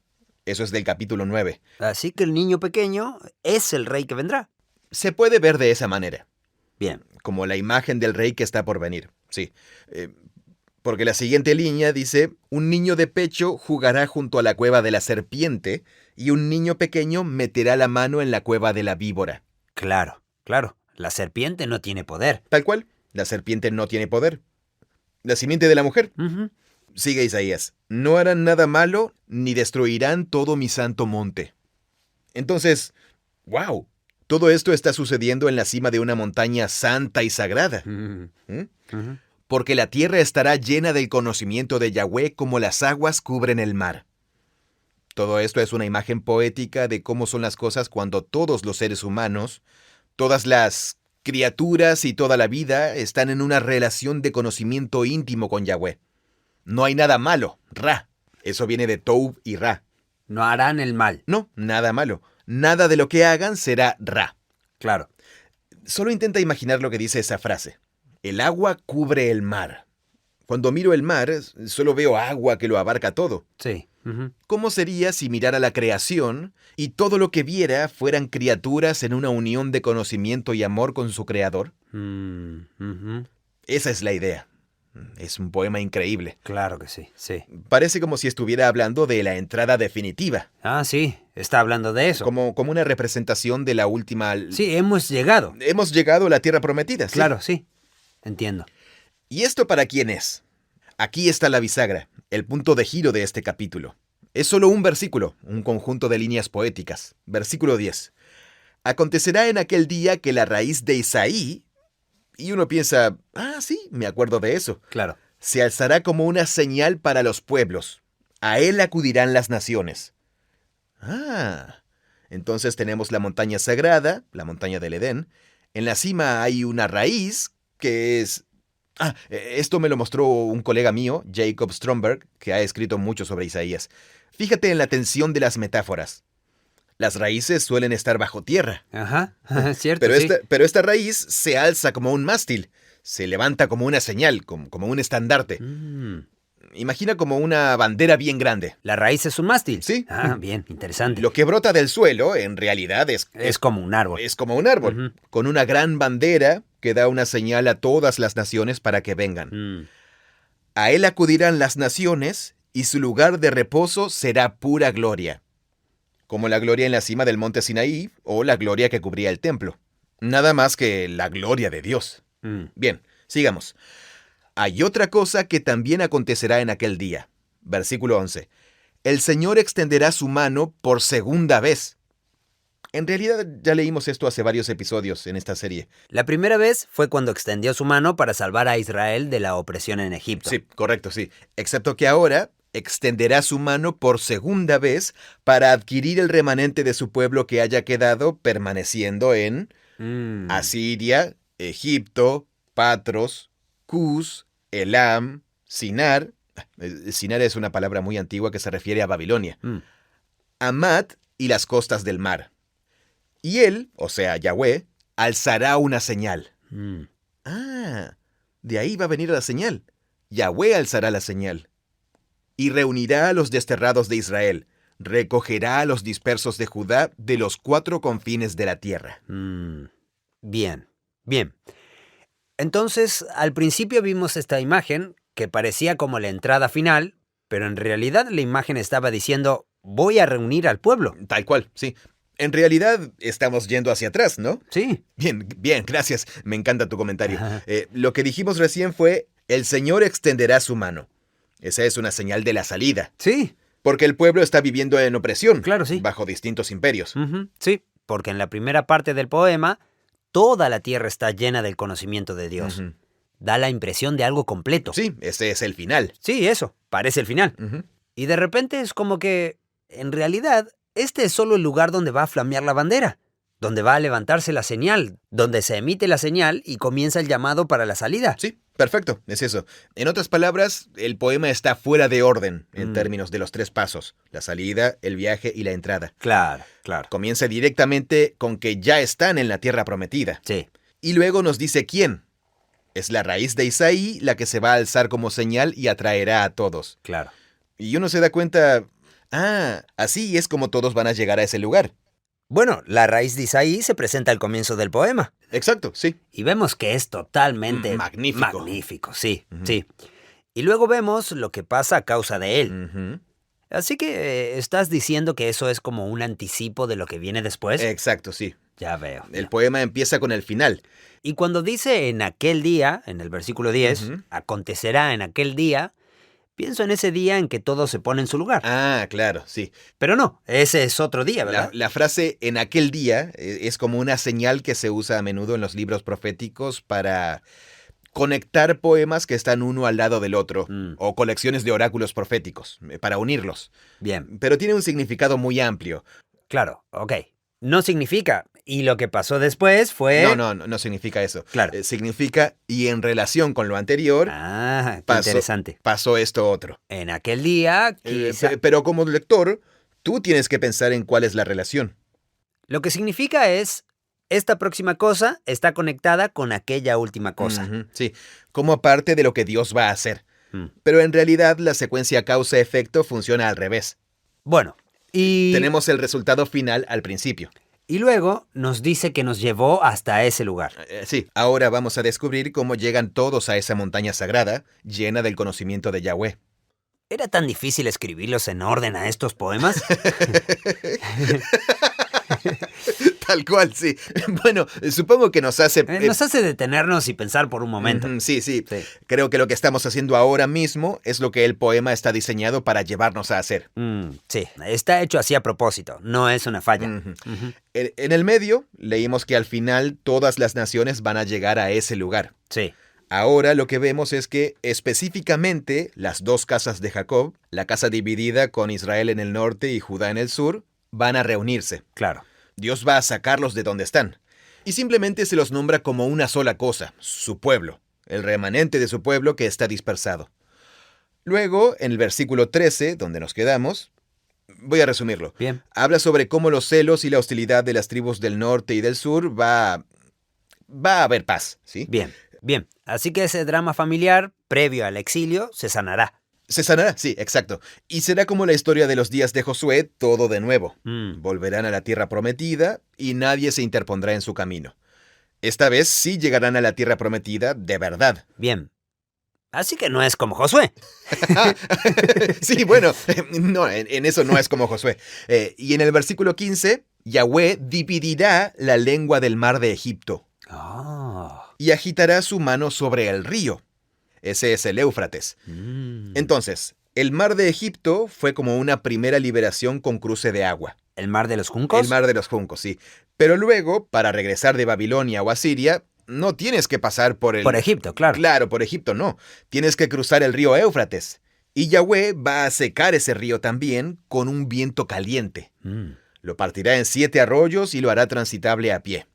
Speaker 2: Eso es del capítulo 9.
Speaker 1: Así que el niño pequeño es el rey que vendrá.
Speaker 2: Se puede ver de esa manera,
Speaker 1: Bien.
Speaker 2: como la imagen del rey que está por venir, sí. Porque la siguiente línea dice, un niño de pecho jugará junto a la cueva de la serpiente, y un niño pequeño meterá la mano en la cueva de la víbora.
Speaker 1: Claro, claro. La serpiente no tiene poder.
Speaker 2: Tal cual, la serpiente no tiene poder. La simiente de la mujer.
Speaker 1: Ujú.
Speaker 2: Sigue Isaías, no harán nada malo, ni destruirán todo mi santo monte. Entonces, wow, todo esto está sucediendo en la cima de una montaña santa y sagrada.
Speaker 1: Ujú. Ujú.
Speaker 2: Porque la tierra estará llena del conocimiento de Yahweh como las aguas cubren el mar. Todo esto es una imagen poética de cómo son las cosas cuando todos los seres humanos, todas las criaturas y toda la vida están en una relación de conocimiento íntimo con Yahweh. No hay nada malo, Ra. Eso viene de Tov y Ra.
Speaker 1: No harán el mal.
Speaker 2: No, nada malo. Nada de lo que hagan será Ra.
Speaker 1: Claro.
Speaker 2: Solo intenta imaginar lo que dice esa frase. El agua cubre el mar. Cuando miro el mar, solo veo agua que lo abarca todo.
Speaker 1: Sí. Ujú.
Speaker 2: ¿Cómo sería si mirara la creación y todo lo que viera fueran criaturas en una unión de conocimiento y amor con su creador?
Speaker 1: Ujú.
Speaker 2: Esa es la idea. Es un poema increíble.
Speaker 1: Claro que sí, sí.
Speaker 2: Parece como si estuviera hablando de la entrada definitiva,
Speaker 1: Ah, sí, está hablando de eso.
Speaker 2: como una representación de la última...
Speaker 1: Sí, hemos llegado.
Speaker 2: Hemos llegado a la tierra prometida. ¿sí?
Speaker 1: Claro, sí. Entiendo.
Speaker 2: ¿Y esto para quién es? Aquí está la bisagra, el punto de giro de este capítulo. Es solo un versículo, un conjunto de líneas poéticas. Versículo 10. Acontecerá en aquel día que la raíz de Isaí... Y uno piensa, sí, me acuerdo de eso.
Speaker 1: Claro.
Speaker 2: Se alzará como una señal para los pueblos. A él acudirán las naciones. Entonces tenemos la montaña sagrada, la montaña del Edén. En la cima hay una raíz que es... esto me lo mostró un colega mío, Jacob Stromberg, que ha escrito mucho sobre Isaías. Fíjate en la tensión de las metáforas. Las raíces suelen estar bajo tierra.
Speaker 1: Ajá, cierto,
Speaker 2: Pero,
Speaker 1: sí.
Speaker 2: pero esta raíz se alza como un mástil, se levanta como una señal, como un estandarte. Imagina como una bandera bien grande.
Speaker 1: La raíz es un mástil.
Speaker 2: Sí.
Speaker 1: Ah, bien, interesante.
Speaker 2: Lo que brota del suelo, en realidad,
Speaker 1: Es como un árbol.
Speaker 2: es como un árbol,
Speaker 1: Ujú.
Speaker 2: con una gran bandera que da una señal a todas las naciones para que vengan. A él acudirán las naciones, y su lugar de reposo será pura gloria. Como la gloria en la cima del monte Sinaí, o la gloria que cubría el templo. Nada más que la gloria de Dios. Bien, sigamos. Hay otra cosa que también acontecerá en aquel día. Versículo 11. El Señor extenderá su mano por segunda vez. En realidad ya leímos esto hace varios episodios en esta serie.
Speaker 1: La primera vez fue cuando extendió su mano para salvar a Israel de la opresión en Egipto.
Speaker 2: Sí, correcto, sí. Excepto que ahora extenderá su mano por segunda vez para adquirir el remanente de su pueblo que haya quedado permaneciendo en Asiria, Egipto, Patros, Cus, Elam, Sinar. Sinar es una palabra muy antigua que se refiere a Babilonia. Amat y las costas del mar. Y él, o sea, Yahweh, alzará una señal. De ahí va a venir la señal. Yahweh alzará la señal. Y reunirá a los desterrados de Israel. recogerá a los dispersos de Judá de los 4 confines de la tierra.
Speaker 1: Bien, bien. Entonces, al principio vimos esta imagen que parecía como la entrada final, pero en realidad la imagen estaba diciendo, voy a reunir al pueblo.
Speaker 2: Tal cual, sí. En realidad, estamos yendo hacia atrás, ¿no?
Speaker 1: Sí.
Speaker 2: Bien, bien, gracias. Me encanta tu comentario. Lo que dijimos recién fue, el Señor extenderá su mano. Esa es una señal de la salida.
Speaker 1: Sí.
Speaker 2: Porque el pueblo está viviendo en opresión.
Speaker 1: Claro, sí.
Speaker 2: Bajo distintos imperios.
Speaker 1: Sí, porque en la primera parte del poema, toda la tierra está llena del conocimiento de Dios. Da la impresión de algo completo.
Speaker 2: Sí, ese es el final.
Speaker 1: Sí, eso, parece el final. Y de repente es como que, en realidad, este es solo el lugar donde va a flamear la bandera, donde va a levantarse la señal, donde se emite la señal y comienza el llamado para la salida.
Speaker 2: Sí, perfecto, es eso. En otras palabras, el poema está fuera de orden en términos de los 3 pasos, la salida, el viaje y la entrada.
Speaker 1: Claro, claro.
Speaker 2: Comienza directamente con que ya están en la tierra prometida.
Speaker 1: Sí.
Speaker 2: Y luego nos dice quién. Es la raíz de Isaí la que se va a alzar como señal y atraerá a todos.
Speaker 1: Claro.
Speaker 2: Y uno se da cuenta, así es como todos van a llegar a ese lugar.
Speaker 1: Bueno, la raíz de Isaí se presenta al comienzo del poema.
Speaker 2: Exacto, sí.
Speaker 1: Y vemos que es totalmente
Speaker 2: magnífico.
Speaker 1: Magnífico, sí, sí. Y luego vemos lo que pasa a causa de él. Así que estás diciendo que eso es como un anticipo de lo que viene después.
Speaker 2: Exacto, sí.
Speaker 1: Ya veo.
Speaker 2: El poema empieza con el final.
Speaker 1: Y cuando dice en aquel día, en el versículo 10, acontecerá en aquel día, pienso en ese día en que todo se pone en su lugar.
Speaker 2: Ah, claro, sí.
Speaker 1: Pero no, ese es otro día, ¿verdad?
Speaker 2: La frase en aquel día es como una señal que se usa a menudo en los libros proféticos para conectar poemas que están uno al lado del otro, o colecciones de oráculos proféticos, para unirlos.
Speaker 1: Bien.
Speaker 2: Pero tiene un significado muy amplio.
Speaker 1: Claro, ok. No significa, y lo que pasó después fue...
Speaker 2: No significa eso.
Speaker 1: Claro.
Speaker 2: Significa, y en relación con lo anterior,
Speaker 1: qué interesante.
Speaker 2: Pasó esto otro.
Speaker 1: En aquel día, quizá...
Speaker 2: Pero como lector, tú tienes que pensar en cuál es la relación.
Speaker 1: Lo que significa es, esta próxima cosa está conectada con aquella última cosa.
Speaker 2: Sí, como parte de lo que Dios va a hacer. Pero en realidad la secuencia causa-efecto funciona al revés.
Speaker 1: Bueno, y...
Speaker 2: Tenemos el resultado final al principio.
Speaker 1: Y luego nos dice que nos llevó hasta ese lugar.
Speaker 2: Sí, ahora vamos a descubrir cómo llegan todos a esa montaña sagrada, llena del conocimiento de Yahweh.
Speaker 1: ¿Era tan difícil escribirlos en orden a estos poemas?
Speaker 2: Tal cual, sí. Bueno, supongo que nos hace...
Speaker 1: Nos hace detenernos y pensar por un momento.
Speaker 2: Sí. Creo que lo que estamos haciendo ahora mismo es lo que el poema está diseñado para llevarnos a hacer.
Speaker 1: Sí, está hecho así a propósito, no es una falla.
Speaker 2: En el medio, leímos que al final todas las naciones van a llegar a ese lugar.
Speaker 1: Sí.
Speaker 2: Ahora lo que vemos es que específicamente las 2 casas de Jacob, la casa dividida con Israel en el norte y Judá en el sur, van a reunirse.
Speaker 1: Claro.
Speaker 2: Dios va a sacarlos de donde están. Y simplemente se los nombra como una sola cosa, su pueblo, el remanente de su pueblo que está dispersado. Luego, en el versículo 13, donde nos quedamos, voy a resumirlo.
Speaker 1: Bien.
Speaker 2: Habla sobre cómo los celos y la hostilidad de las tribus del norte y del sur va a haber paz, ¿sí?
Speaker 1: Bien. Así que ese drama familiar, previo al exilio, se sanará.
Speaker 2: Se sanará, sí, exacto. Y será como la historia de los días de Josué, todo de nuevo. Volverán a la tierra prometida y nadie se interpondrá en su camino. Esta vez sí llegarán a la tierra prometida de verdad.
Speaker 1: Bien. Así que no es como Josué.
Speaker 2: Sí, bueno, no, en eso no es como Josué. Y en el versículo 15, Yahweh dividirá la lengua del mar de Egipto. Y agitará su mano sobre el río. Ese es el Éufrates. Entonces, el mar de Egipto fue como una primera liberación con cruce de agua.
Speaker 1: ¿El mar de los juncos?
Speaker 2: El mar de los juncos, sí. Pero luego, para regresar de Babilonia o Asiria, no tienes que pasar por
Speaker 1: Por Egipto, claro.
Speaker 2: Claro, por Egipto no. Tienes que cruzar el río Éufrates. Y Yahweh va a secar ese río también con un viento caliente. Lo partirá en 7 arroyos y lo hará transitable a pie.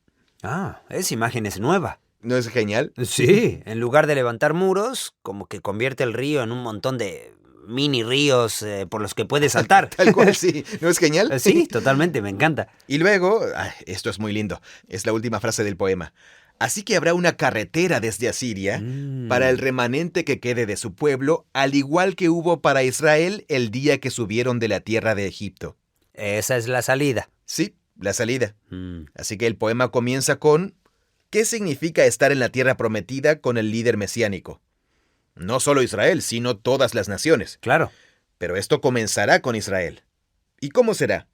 Speaker 1: Esa imagen es nueva.
Speaker 2: ¿No es genial?
Speaker 1: Sí, en lugar de levantar muros, como que convierte el río en un montón de mini ríos por los que puedes saltar.
Speaker 2: Tal cual, sí. ¿No es genial?
Speaker 1: Sí, totalmente, me encanta.
Speaker 2: Y luego, esto es muy lindo, es la última frase del poema. Así que habrá una carretera desde Asiria para el remanente que quede de su pueblo, al igual que hubo para Israel el día que subieron de la tierra de Egipto.
Speaker 1: Esa es la salida.
Speaker 2: Sí, la salida. Así que el poema comienza con: ¿qué significa estar en la tierra prometida con el líder mesiánico? No solo Israel, sino todas las naciones.
Speaker 1: Claro.
Speaker 2: Pero esto comenzará con Israel. ¿Y cómo será?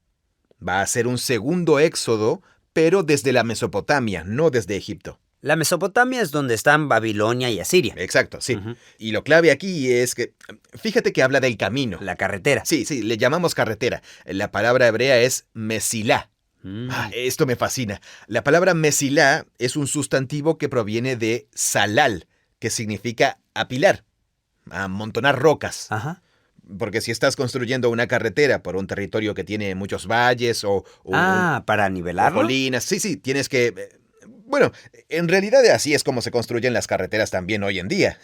Speaker 2: Va a ser un segundo éxodo, pero desde la Mesopotamia, no desde Egipto.
Speaker 1: La Mesopotamia es donde están Babilonia y Asiria.
Speaker 2: Exacto, sí. Y lo clave aquí es que, fíjate que habla del camino.
Speaker 1: La carretera.
Speaker 2: Sí, le llamamos carretera. La palabra hebrea es mesilá. Esto me fascina. La palabra mesilá es un sustantivo que proviene de salal, que significa apilar, amontonar rocas.
Speaker 1: Ajá.
Speaker 2: Porque si estás construyendo una carretera por un territorio que tiene muchos valles o
Speaker 1: para nivelarlo.
Speaker 2: colinas, sí, tienes que... Bueno, en realidad así es como se construyen las carreteras también hoy en día.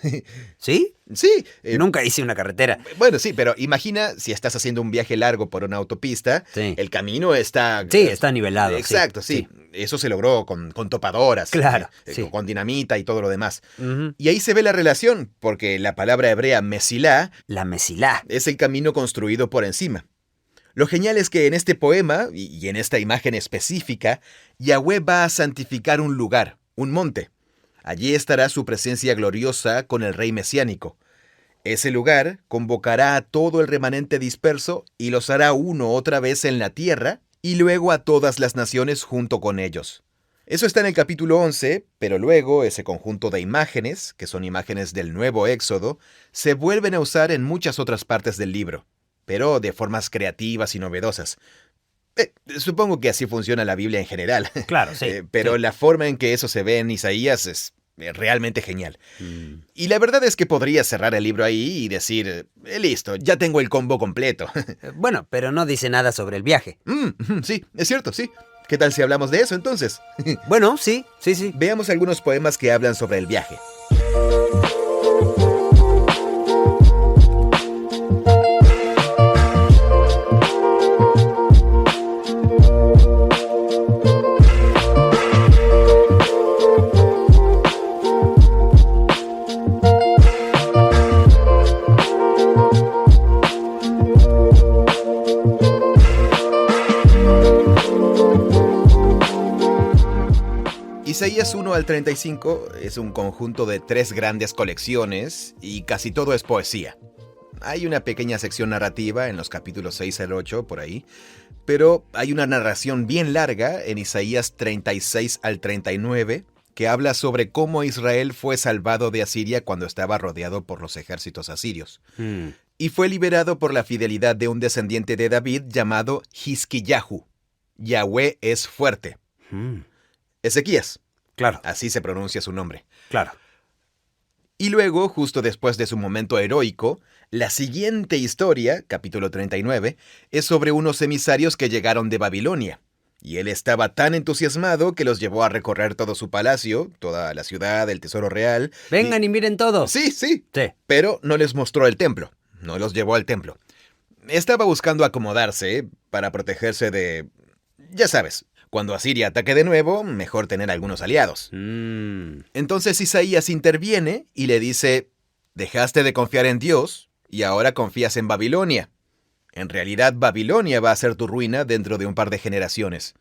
Speaker 1: ¿Sí?
Speaker 2: Sí.
Speaker 1: Nunca hice una carretera.
Speaker 2: Bueno, sí, pero imagina si estás haciendo un viaje largo por una autopista,
Speaker 1: Sí.
Speaker 2: el camino está...
Speaker 1: Sí, está nivelado.
Speaker 2: Exacto, sí. Eso se logró con topadoras.
Speaker 1: Claro, sí.
Speaker 2: Con dinamita y todo lo demás.
Speaker 1: Ujú.
Speaker 2: Y ahí se ve la relación, porque la palabra hebrea mesilá
Speaker 1: La mesilá.
Speaker 2: es el camino construido por encima. Lo genial es que en este poema, y en esta imagen específica, Yahweh va a santificar un lugar, un monte. Allí estará su presencia gloriosa con el rey mesiánico. Ese lugar convocará a todo el remanente disperso y los hará uno otra vez en la tierra, y luego a todas las naciones junto con ellos. Eso está en el capítulo 11, pero luego ese conjunto de imágenes, que son imágenes del nuevo Éxodo, se vuelven a usar en muchas otras partes del libro, pero de formas creativas y novedosas. Supongo que así funciona la Biblia en general.
Speaker 1: Claro, sí.
Speaker 2: Pero
Speaker 1: sí.
Speaker 2: la forma en que eso se ve en Isaías es realmente genial. Y la verdad es que podría cerrar el libro ahí y decir, listo, ya tengo el combo completo.
Speaker 1: Bueno, pero no dice nada sobre el viaje.
Speaker 2: Sí, es cierto, sí. ¿Qué tal si hablamos de eso entonces?
Speaker 1: Bueno, sí.
Speaker 2: Veamos algunos poemas que hablan sobre el viaje. Isaías 1 al 35 es un conjunto de 3 grandes colecciones y casi todo es poesía. Hay una pequeña sección narrativa en los capítulos 6 al 8, por ahí, pero hay una narración bien larga en Isaías 36 al 39 que habla sobre cómo Israel fue salvado de Asiria cuando estaba rodeado por los ejércitos asirios. Y fue liberado por la fidelidad de un descendiente de David llamado Hizquillahu. Yahweh es fuerte. Ezequías.
Speaker 1: Claro.
Speaker 2: Así se pronuncia su nombre.
Speaker 1: Claro.
Speaker 2: Y luego, justo después de su momento heroico, la siguiente historia, capítulo 39, es sobre unos emisarios que llegaron de Babilonia. Y él estaba tan entusiasmado que los llevó a recorrer todo su palacio, toda la ciudad, el tesoro real.
Speaker 1: Vengan y miren todo.
Speaker 2: Sí. Pero no les mostró el templo. No los llevó al templo. Estaba buscando acomodarse para protegerse de... Ya sabes, cuando Asiria ataque de nuevo, mejor tener algunos aliados. Entonces Isaías interviene y le dice, dejaste de confiar en Dios y ahora confías en Babilonia. En realidad, Babilonia va a ser tu ruina dentro de un par de generaciones.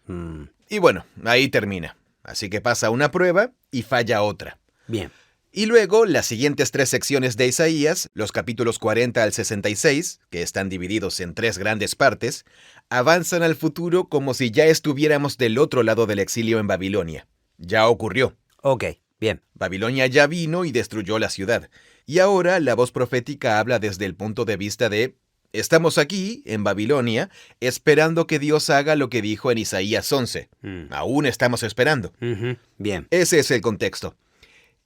Speaker 2: Y bueno, ahí termina. Así que pasa una prueba y falla otra.
Speaker 1: Bien.
Speaker 2: Y luego, las siguientes 3 secciones de Isaías, los capítulos 40 al 66, que están divididos en 3 grandes partes, avanzan al futuro como si ya estuviéramos del otro lado del exilio en Babilonia. Ya ocurrió.
Speaker 1: Ok, bien.
Speaker 2: Babilonia ya vino y destruyó la ciudad. Y ahora la voz profética habla desde el punto de vista de... Estamos aquí, en Babilonia, esperando que Dios haga lo que dijo en Isaías 11. Aún estamos esperando.
Speaker 1: Bien.
Speaker 2: Ese es el contexto.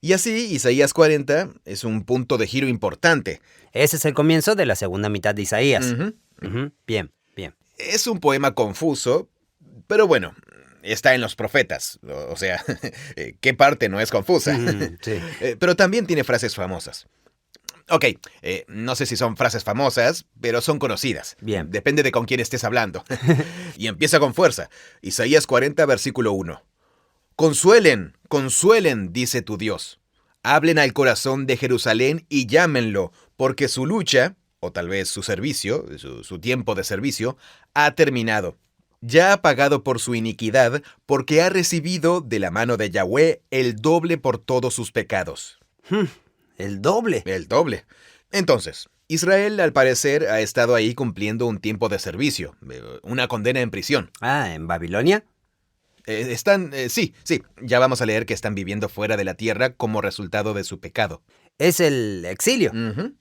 Speaker 2: Y así, Isaías 40 es un punto de giro importante.
Speaker 1: Ese es el comienzo de la segunda mitad de Isaías. Bien.
Speaker 2: Es un poema confuso, pero bueno, está en los profetas. O sea, ¿qué parte no es confusa?
Speaker 1: Sí.
Speaker 2: Pero también tiene frases famosas. Ok, no sé si son frases famosas, pero son conocidas.
Speaker 1: Bien.
Speaker 2: Depende de con quién estés hablando. Y empieza con fuerza. Isaías 40, versículo 1. Consuelen, Consuelen, dice tu Dios. Hablen al corazón de Jerusalén y llámenlo, porque su lucha, o tal vez su servicio, su tiempo de servicio, ha terminado. Ya ha pagado por su iniquidad, porque ha recibido de la mano de Yahweh el doble por todos sus pecados.
Speaker 1: El doble.
Speaker 2: El doble. Entonces, Israel al parecer ha estado ahí cumpliendo un tiempo de servicio, una condena en prisión.
Speaker 1: ¿En Babilonia?
Speaker 2: Sí, ya vamos a leer que están viviendo fuera de la tierra como resultado de su pecado.
Speaker 1: Es el exilio.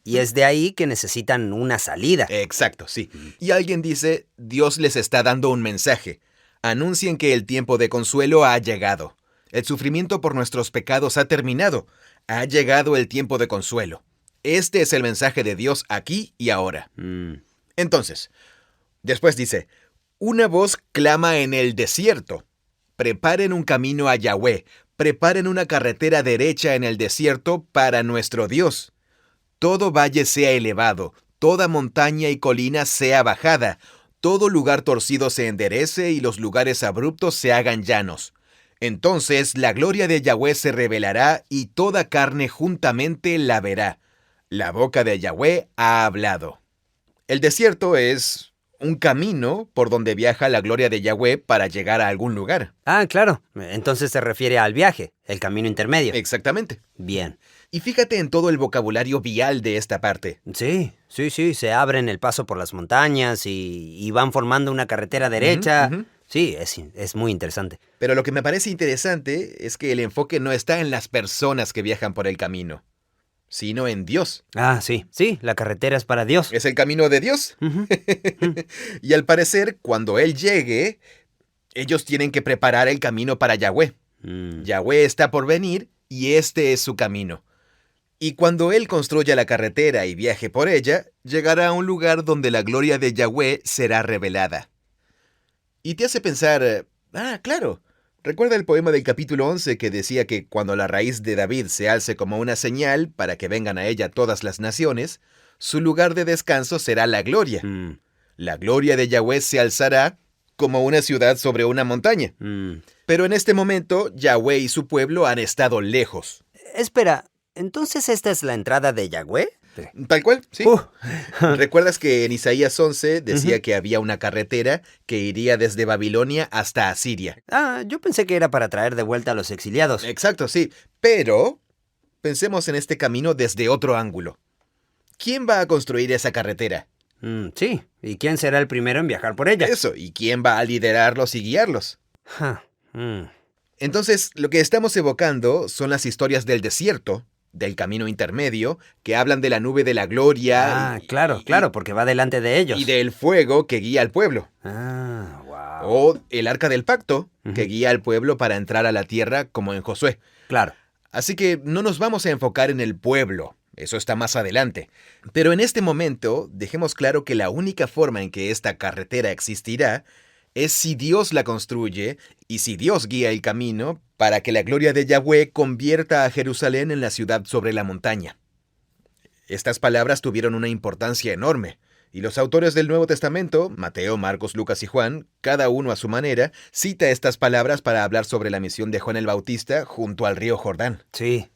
Speaker 1: Y es de ahí que necesitan una salida.
Speaker 2: Exacto, sí. Y alguien dice, Dios les está dando un mensaje. Anuncien que el tiempo de consuelo ha llegado. El sufrimiento por nuestros pecados ha terminado. Ha llegado el tiempo de consuelo. Este es el mensaje de Dios aquí y ahora. Entonces, después dice, una voz clama en el desierto. Preparen un camino a Yahweh. Preparen una carretera derecha en el desierto para nuestro Dios. Todo valle sea elevado, toda montaña y colina sea bajada, todo lugar torcido se enderece y los lugares abruptos se hagan llanos. Entonces la gloria de Yahweh se revelará y toda carne juntamente la verá. La boca de Yahweh ha hablado. El desierto es un camino por donde viaja la gloria de Yahweh para llegar a algún lugar.
Speaker 1: Claro. Entonces se refiere al viaje, el camino intermedio.
Speaker 2: Exactamente.
Speaker 1: Bien.
Speaker 2: Y fíjate en todo el vocabulario vial de esta parte.
Speaker 1: Sí. Se abren el paso por las montañas y van formando una carretera derecha. Sí, es muy interesante.
Speaker 2: Pero lo que me parece interesante es que el enfoque no está en las personas que viajan por el camino, sino en Dios.
Speaker 1: Sí, la carretera es para Dios.
Speaker 2: Es el camino de Dios. Y al parecer, cuando Él llegue, ellos tienen que preparar el camino para Yahweh. Yahweh está por venir y este es su camino. Y cuando Él construya la carretera y viaje por ella, llegará a un lugar donde la gloria de Yahweh será revelada. Y te hace pensar, claro, recuerda el poema del capítulo 11 que decía que cuando la raíz de David se alce como una señal para que vengan a ella todas las naciones, su lugar de descanso será la gloria. La gloria de Yahweh se alzará como una ciudad sobre una montaña. Pero en este momento, Yahweh y su pueblo han estado lejos.
Speaker 1: Espera, ¿entonces esta es la entrada de Yahweh?
Speaker 2: Tal cual, sí. ¿Recuerdas que en Isaías 11 decía que había una carretera que iría desde Babilonia hasta Asiria?
Speaker 1: Yo pensé que era para traer de vuelta a los exiliados.
Speaker 2: Exacto, sí. Pero pensemos en este camino desde otro ángulo. ¿Quién va a construir esa carretera?
Speaker 1: Sí, ¿y quién será el primero en viajar por ella?
Speaker 2: Eso, ¿y quién va a liderarlos y guiarlos? Entonces, lo que estamos evocando son las historias del desierto, del camino intermedio, que hablan de la nube de la gloria.
Speaker 1: Claro, porque va delante de ellos.
Speaker 2: Y del fuego que guía al pueblo.
Speaker 1: Wow.
Speaker 2: O el arca del pacto, que guía al pueblo para entrar a la tierra como en Josué.
Speaker 1: Claro.
Speaker 2: Así que no nos vamos a enfocar en el pueblo. Eso está más adelante. Pero en este momento, dejemos claro que la única forma en que esta carretera existirá es si Dios la construye y si Dios guía el camino para que la gloria de Yahweh convierta a Jerusalén en la ciudad sobre la montaña. Estas palabras tuvieron una importancia enorme, y los autores del Nuevo Testamento, Mateo, Marcos, Lucas y Juan, cada uno a su manera, cita estas palabras para hablar sobre la misión de Juan el Bautista junto al río Jordán.
Speaker 1: Sí.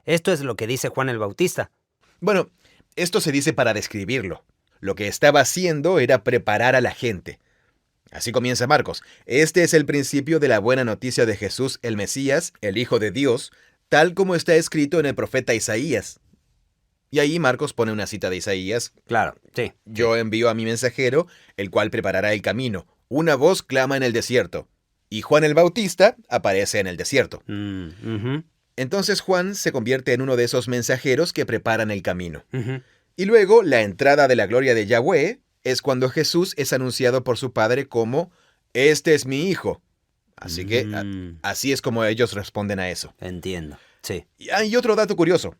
Speaker 1: Esto es lo que dice Juan el Bautista.
Speaker 2: Bueno, esto se dice para describirlo. Lo que estaba haciendo era preparar a la gente. Así comienza Marcos. Este es el principio de la buena noticia de Jesús, el Mesías, el Hijo de Dios, tal como está escrito en el profeta Isaías. Y ahí Marcos pone una cita de Isaías.
Speaker 1: Claro, sí.
Speaker 2: Yo envío a mi mensajero, el cual preparará el camino. Una voz clama en el desierto. Y Juan el Bautista aparece en el desierto. Entonces Juan se convierte en uno de esos mensajeros que preparan el camino. Y luego, la entrada de la gloria de Yahweh es cuando Jesús es anunciado por su padre como, este es mi hijo. Así que, así es como ellos responden a eso.
Speaker 1: Entiendo, sí.
Speaker 2: Y hay otro dato curioso.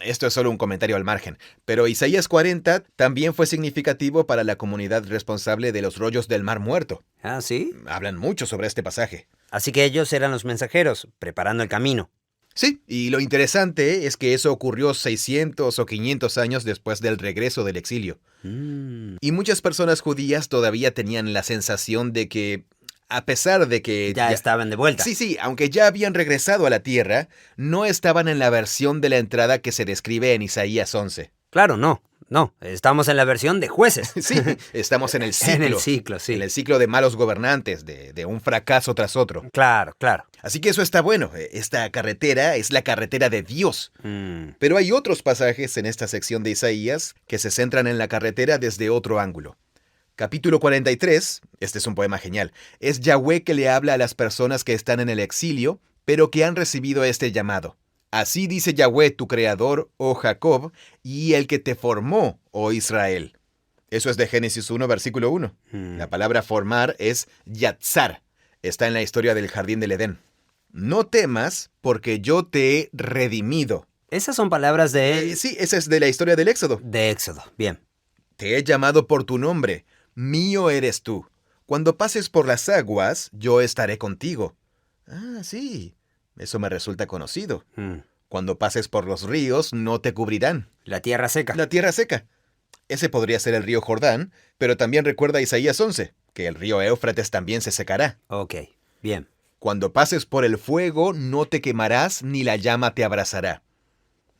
Speaker 2: Esto es solo un comentario al margen, pero Isaías 40 también fue significativo para la comunidad responsable de los rollos del Mar Muerto.
Speaker 1: ¿Sí?
Speaker 2: Hablan mucho sobre este pasaje.
Speaker 1: Así que ellos eran los mensajeros, preparando el camino.
Speaker 2: Sí, y lo interesante es que eso ocurrió 600 o 500 años después del regreso del exilio. Y muchas personas judías todavía tenían la sensación de que A pesar de que
Speaker 1: Ya estaban de vuelta.
Speaker 2: Sí, aunque ya habían regresado a la tierra, no estaban en la versión de la entrada que se describe en Isaías 11.
Speaker 1: Claro, no. Estamos en la versión de jueces.
Speaker 2: Sí, estamos en el ciclo.
Speaker 1: En el ciclo, sí.
Speaker 2: En el ciclo de malos gobernantes, de un fracaso tras otro.
Speaker 1: Claro.
Speaker 2: Así que eso está bueno. Esta carretera es la carretera de Dios. Pero hay otros pasajes en esta sección de Isaías que se centran en la carretera desde otro ángulo. Capítulo 43, este es un poema genial, es Yahweh que le habla a las personas que están en el exilio, pero que han recibido este llamado. Así dice Yahweh, tu creador, oh Jacob, y el que te formó, oh Israel. Eso es de Génesis 1, versículo 1. La palabra formar es yatzar. Está en la historia del jardín del Edén. No temas, porque yo te he redimido.
Speaker 1: Esas son palabras de...
Speaker 2: Sí, esa es de la historia del Éxodo.
Speaker 1: De Éxodo, bien.
Speaker 2: Te he llamado por tu nombre. Mío eres tú. Cuando pases por las aguas, yo estaré contigo. Ah, sí. Eso me resulta conocido. Cuando pases por los ríos, no te cubrirán.
Speaker 1: La tierra seca.
Speaker 2: La tierra seca. Ese podría ser el río Jordán, pero también recuerda Isaías 11, que el río Éufrates también se secará.
Speaker 1: Ok, bien.
Speaker 2: Cuando pases por el fuego, no te quemarás, ni la llama te abrazará.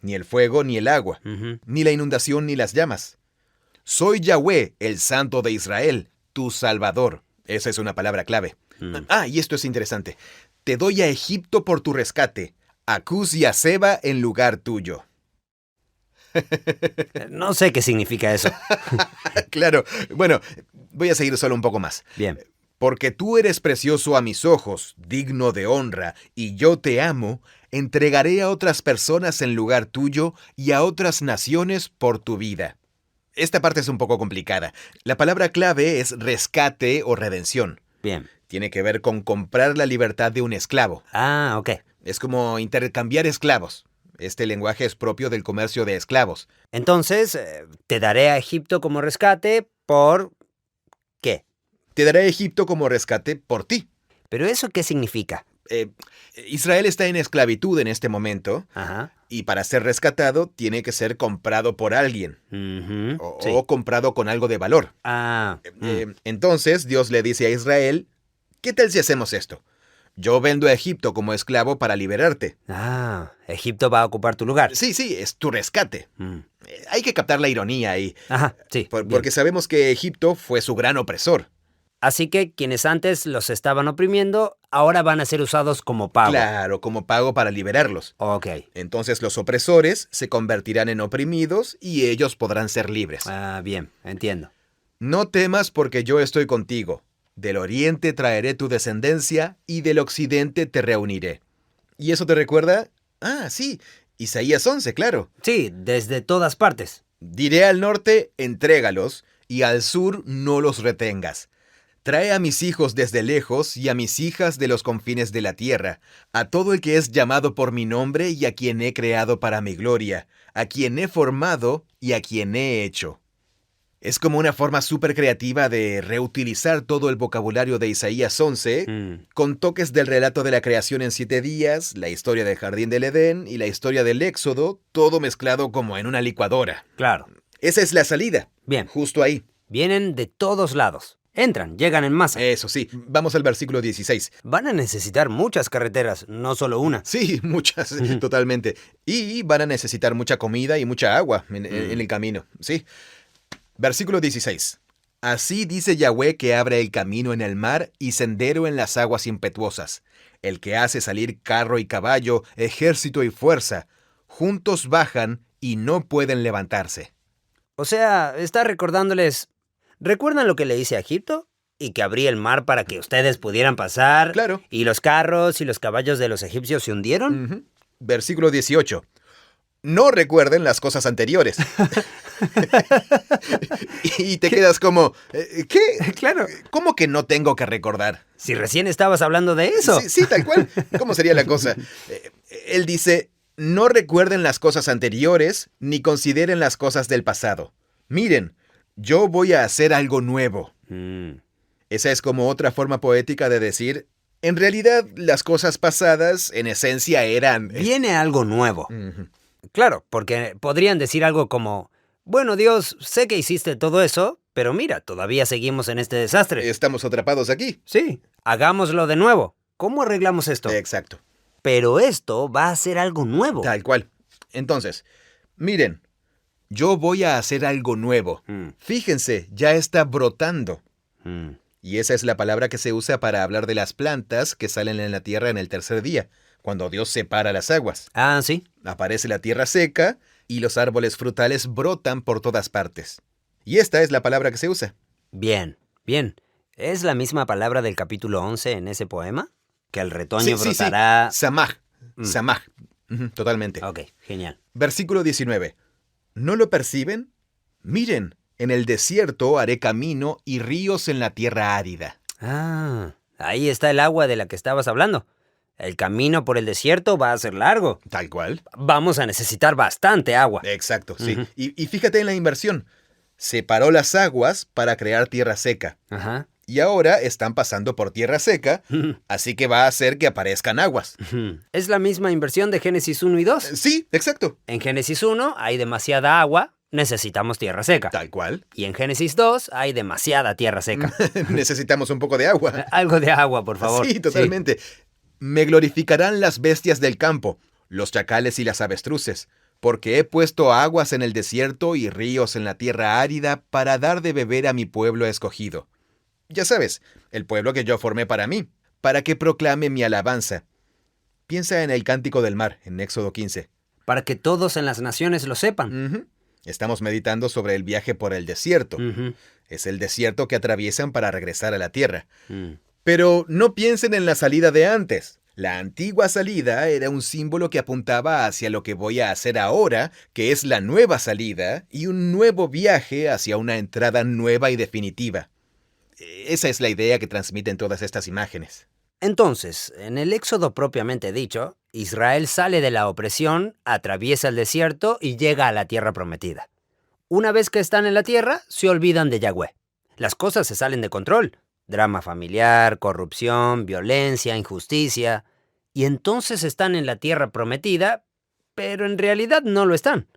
Speaker 2: Ni el fuego, ni el agua, ni la inundación, ni las llamas. Soy Yahweh, el Santo de Israel, tu Salvador. Esa es una palabra clave. Y esto es interesante. Te doy a Egipto por tu rescate, a Cus y a Seba en lugar tuyo.
Speaker 1: No sé qué significa eso.
Speaker 2: Claro. Bueno, voy a seguir solo un poco más.
Speaker 1: Bien.
Speaker 2: Porque tú eres precioso a mis ojos, digno de honra, y yo te amo, entregaré a otras personas en lugar tuyo y a otras naciones por tu vida. Esta parte es un poco complicada. La palabra clave es rescate o redención.
Speaker 1: Bien.
Speaker 2: Tiene que ver con comprar la libertad de un esclavo.
Speaker 1: Ah, ok.
Speaker 2: Es como intercambiar esclavos. Este lenguaje es propio del comercio de esclavos.
Speaker 1: Entonces, te daré a Egipto como rescate por... ¿qué?
Speaker 2: Te daré a Egipto como rescate por ti.
Speaker 1: ¿Pero eso qué significa?
Speaker 2: Israel está en esclavitud en este momento.
Speaker 1: Ajá.
Speaker 2: Y para ser rescatado tiene que ser comprado por alguien. O comprado con algo de valor. Entonces Dios le dice a Israel, ¿qué tal si hacemos esto? Yo vendo a Egipto como esclavo para liberarte.
Speaker 1: Egipto va a ocupar tu lugar.
Speaker 2: Sí, es tu rescate. Hay que captar la ironía ahí.
Speaker 1: Ajá, sí.
Speaker 2: Porque sabemos que Egipto fue su gran opresor.
Speaker 1: Así que quienes antes los estaban oprimiendo, ahora van a ser usados como pago.
Speaker 2: Claro, como pago para liberarlos.
Speaker 1: Ok.
Speaker 2: Entonces los opresores se convertirán en oprimidos y ellos podrán ser libres.
Speaker 1: Bien, entiendo.
Speaker 2: No temas porque yo estoy contigo. Del oriente traeré tu descendencia y del occidente te reuniré. ¿Y eso te recuerda? Sí, Isaías 11, claro.
Speaker 1: Sí, desde todas partes.
Speaker 2: Diré al norte, entrégalos, y al sur no los retengas. Trae a mis hijos desde lejos y a mis hijas de los confines de la tierra, a todo el que es llamado por mi nombre y a quien he creado para mi gloria, a quien he formado y a quien he hecho. Es como una forma súper creativa de reutilizar todo el vocabulario de Isaías 11, con toques del relato de la creación en 7 días, la historia del jardín del Edén y la historia del Éxodo, todo mezclado como en una licuadora.
Speaker 1: Claro.
Speaker 2: Esa es la salida.
Speaker 1: Bien.
Speaker 2: Justo ahí.
Speaker 1: Vienen de todos lados. Entran, llegan en masa.
Speaker 2: Eso sí. Vamos al versículo 16.
Speaker 1: Van a necesitar muchas carreteras, no solo una.
Speaker 2: Sí, muchas, totalmente. Y van a necesitar mucha comida y mucha agua en el camino. Sí. Versículo 16. Así dice Yahweh que abre el camino en el mar y sendero en las aguas impetuosas, el que hace salir carro y caballo, ejército y fuerza. Juntos bajan y no pueden levantarse.
Speaker 1: O sea, está recordándoles... ¿Recuerdan lo que le hice a Egipto? Y que abrí el mar para que ustedes pudieran pasar.
Speaker 2: Claro.
Speaker 1: ¿Y los carros y los caballos de los egipcios se hundieron?
Speaker 2: Versículo 18. No recuerden las cosas anteriores. Y te quedas como, ¿qué?
Speaker 1: Claro.
Speaker 2: ¿Cómo que no tengo que recordar?
Speaker 1: Si recién estabas hablando de eso.
Speaker 2: Sí, tal cual. ¿Cómo sería la cosa? Él dice, no recuerden las cosas anteriores, ni consideren las cosas del pasado. Miren, yo voy a hacer algo nuevo. Esa es como otra forma poética de decir, en realidad las cosas pasadas en esencia eran...
Speaker 1: Viene algo nuevo. Claro, porque podrían decir algo como, bueno, Dios, sé que hiciste todo eso, pero mira, todavía seguimos en este desastre.
Speaker 2: Estamos atrapados aquí.
Speaker 1: Sí, hagámoslo de nuevo. ¿Cómo arreglamos esto?
Speaker 2: Exacto.
Speaker 1: Pero esto va a ser algo nuevo.
Speaker 2: Tal cual. Entonces, miren, yo voy a hacer algo nuevo. Fíjense, ya está brotando. Y esa es la palabra que se usa para hablar de las plantas que salen en la tierra en el tercer día, cuando Dios separa las aguas.
Speaker 1: Ah, sí.
Speaker 2: Aparece la tierra seca y los árboles frutales brotan por todas partes. Y esta es la palabra que se usa.
Speaker 1: Bien, bien. ¿Es la misma palabra del capítulo 11 en ese poema? Que el retoño brotará...
Speaker 2: Sí. Samaj. Samaj. Totalmente.
Speaker 1: Ok, genial.
Speaker 2: Versículo 19. ¿No lo perciben? Miren, en el desierto haré camino y ríos en la tierra árida.
Speaker 1: Ah, ahí está el agua de la que estabas hablando. El camino por el desierto va a ser largo.
Speaker 2: Tal cual.
Speaker 1: Vamos a necesitar bastante agua.
Speaker 2: Exacto, sí. Y fíjate en la inversión. Separó las aguas para crear tierra seca.
Speaker 1: Ajá.
Speaker 2: Y ahora están pasando por tierra seca, así que va a hacer que aparezcan aguas.
Speaker 1: Es la misma inversión de Génesis 1 y 2.
Speaker 2: Sí, exacto.
Speaker 1: En Génesis 1 hay demasiada agua, necesitamos tierra seca.
Speaker 2: Tal cual.
Speaker 1: Y en Génesis 2 hay demasiada tierra seca.
Speaker 2: Necesitamos un poco de agua.
Speaker 1: Algo de agua, por favor.
Speaker 2: Sí, totalmente. Me glorificarán las bestias del campo, los chacales y las avestruces, porque he puesto aguas en el desierto y ríos en la tierra árida para dar de beber a mi pueblo escogido. Ya sabes, el pueblo que yo formé para mí, para que proclame mi alabanza. Piensa en el Cántico del Mar, en Éxodo 15.
Speaker 1: Para que todos en las naciones lo sepan.
Speaker 2: Estamos meditando sobre el viaje por el desierto. Es el desierto que atraviesan para regresar a la tierra. Pero no piensen en la salida de antes. La antigua salida era un símbolo que apuntaba hacia lo que voy a hacer ahora, que es la nueva salida y un nuevo viaje hacia una entrada nueva y definitiva. Esa es la idea que transmiten todas estas imágenes.
Speaker 1: Entonces, en el Éxodo propiamente dicho, Israel sale de la opresión, atraviesa el desierto y llega a la tierra prometida. Una vez que están en la tierra, se olvidan de Yahweh. Las cosas se salen de control. Drama familiar, corrupción, violencia, injusticia. Y entonces están en la tierra prometida, pero en realidad no lo están.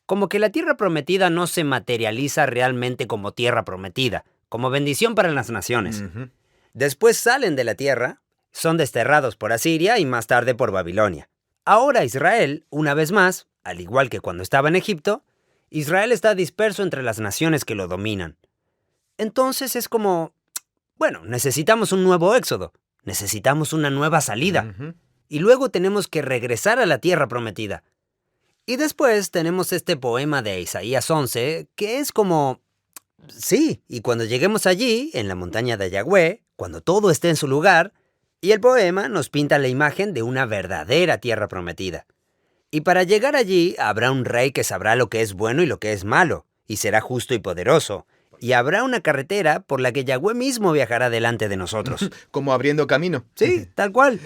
Speaker 1: Como que la tierra prometida no se materializa realmente como tierra prometida, como bendición para las naciones. Después salen de la tierra, son desterrados por Asiria y más tarde por Babilonia. Ahora Israel, una vez más, al igual que cuando estaba en Egipto, Israel está disperso entre las naciones que lo dominan. Entonces es como, bueno, necesitamos un nuevo éxodo, necesitamos una nueva salida, y luego tenemos que regresar a la tierra prometida. Y después tenemos este poema de Isaías 11, que es como... Sí, y cuando lleguemos allí, en la montaña de Yahweh, cuando todo esté en su lugar, y el poema nos pinta la imagen de una verdadera tierra prometida. Y para llegar allí, habrá un rey que sabrá lo que es bueno y lo que es malo, y será justo y poderoso, y habrá una carretera por la que Yahweh mismo viajará delante de nosotros.
Speaker 2: Como abriendo camino.
Speaker 1: Sí, tal cual.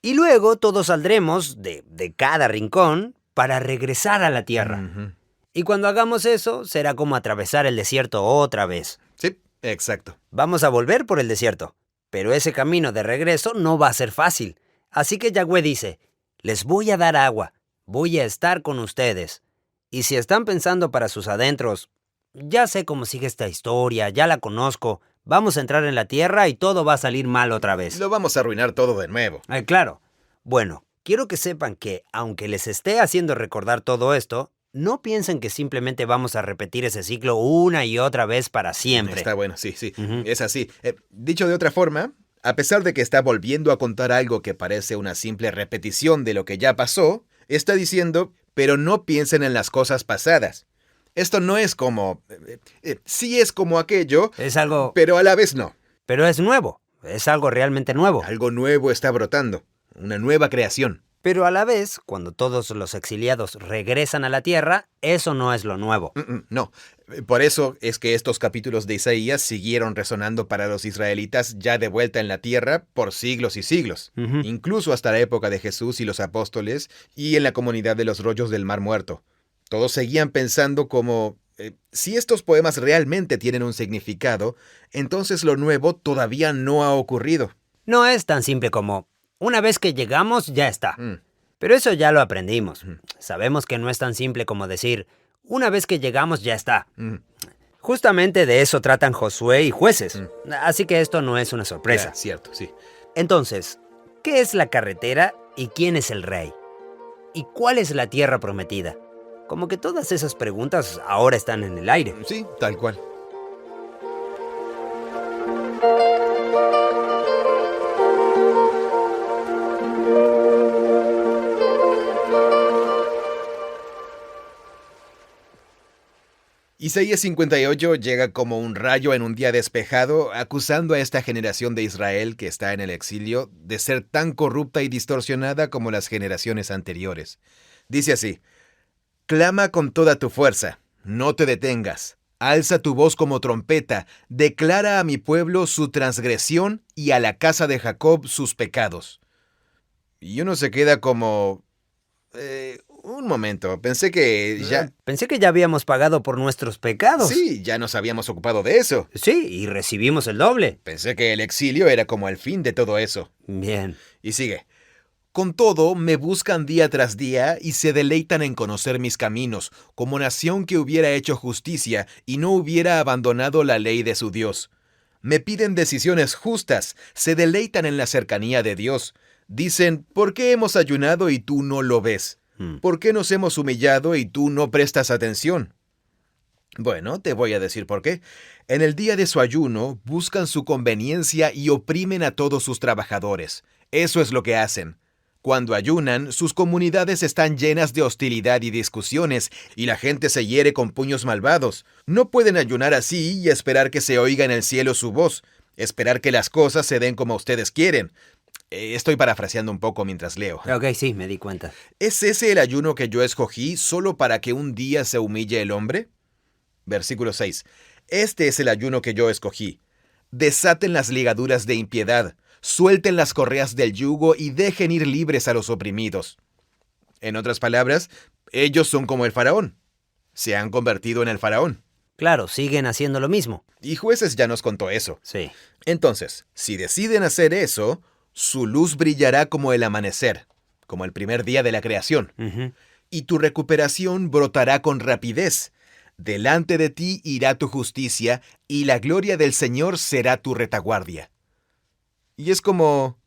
Speaker 1: Y luego todos saldremos de cada rincón para regresar a la tierra. Y cuando hagamos eso, será como atravesar el desierto otra vez.
Speaker 2: Sí, exacto.
Speaker 1: Vamos a volver por el desierto, pero ese camino de regreso no va a ser fácil. Así que Yahweh dice, les voy a dar agua, voy a estar con ustedes. Y si están pensando para sus adentros, ya sé cómo sigue esta historia, ya la conozco, vamos a entrar en la tierra y todo va a salir mal otra vez.
Speaker 2: Lo vamos a arruinar todo de nuevo.
Speaker 1: Claro. Bueno, quiero que sepan que, aunque les esté haciendo recordar todo esto, no piensen que simplemente vamos a repetir ese ciclo una y otra vez para siempre.
Speaker 2: Está bueno, sí. Es así. Dicho de otra forma, a pesar de que está volviendo a contar algo que parece una simple repetición de lo que ya pasó, está diciendo, pero no piensen en las cosas pasadas. Esto no es como... sí es como aquello,
Speaker 1: es algo...
Speaker 2: pero a la vez no.
Speaker 1: Pero es nuevo, es algo realmente nuevo.
Speaker 2: Algo nuevo está brotando, una nueva creación.
Speaker 1: Pero a la vez, cuando todos los exiliados regresan a la tierra, eso no es lo nuevo.
Speaker 2: No, por eso es que estos capítulos de Isaías siguieron resonando para los israelitas ya de vuelta en la tierra por siglos y siglos, incluso hasta la época de Jesús y los apóstoles y en la comunidad de los rollos del Mar Muerto. Todos seguían pensando como, si estos poemas realmente tienen un significado, entonces lo nuevo todavía no ha ocurrido.
Speaker 1: No es tan simple como... Una vez que llegamos, ya está. Pero eso ya lo aprendimos. Sabemos que no es tan simple como decir, una vez que llegamos, ya está. Justamente de eso tratan Josué y Jueces. Así que esto no es una sorpresa.
Speaker 2: Ya, cierto, sí.
Speaker 1: Entonces, ¿qué es la carretera y quién es el rey? ¿Y cuál es la tierra prometida? Como que todas esas preguntas ahora están en el aire.
Speaker 2: Sí, tal cual. Isaías 58 llega como un rayo en un día despejado, acusando a esta generación de Israel que está en el exilio de ser tan corrupta y distorsionada como las generaciones anteriores. Dice así: clama con toda tu fuerza, no te detengas, alza tu voz como trompeta, declara a mi pueblo su transgresión y a la casa de Jacob sus pecados. Y uno se queda como... un momento, pensé que ya...
Speaker 1: Pensé que ya habíamos pagado por nuestros pecados.
Speaker 2: Sí, ya nos habíamos ocupado de eso.
Speaker 1: Sí, y recibimos el doble.
Speaker 2: Pensé que el exilio era como el fin de todo eso.
Speaker 1: Bien.
Speaker 2: Y sigue. Con todo, me buscan día tras día y se deleitan en conocer mis caminos, como nación que hubiera hecho justicia y no hubiera abandonado la ley de su Dios. Me piden decisiones justas, se deleitan en la cercanía de Dios. Dicen, ¿por qué hemos ayunado y tú no lo ves? ¿Por qué nos hemos humillado y tú no prestas atención? Bueno, te voy a decir por qué. En el día de su ayuno, buscan su conveniencia y oprimen a todos sus trabajadores. Eso es lo que hacen. Cuando ayunan, sus comunidades están llenas de hostilidad y discusiones, y la gente se hiere con puños malvados. No pueden ayunar así y esperar que se oiga en el cielo su voz, esperar que las cosas se den como ustedes quieren. Estoy parafraseando un poco mientras leo.
Speaker 1: Ok, sí, me di cuenta.
Speaker 2: ¿Es ese el ayuno que yo escogí solo para que un día se humille el hombre? Versículo 6. Este es el ayuno que yo escogí. Desaten las ligaduras de impiedad, suelten las correas del yugo y dejen ir libres a los oprimidos. En otras palabras, ellos son como el faraón. Se han convertido en el faraón.
Speaker 1: Claro, siguen haciendo lo mismo.
Speaker 2: Y Jueces ya nos contó eso.
Speaker 1: Sí.
Speaker 2: Entonces, si deciden hacer eso, su luz brillará como el amanecer, como el primer día de la creación. Y tu recuperación brotará con rapidez. Delante de ti irá tu justicia, y la gloria del Señor será tu retaguardia. Y es como...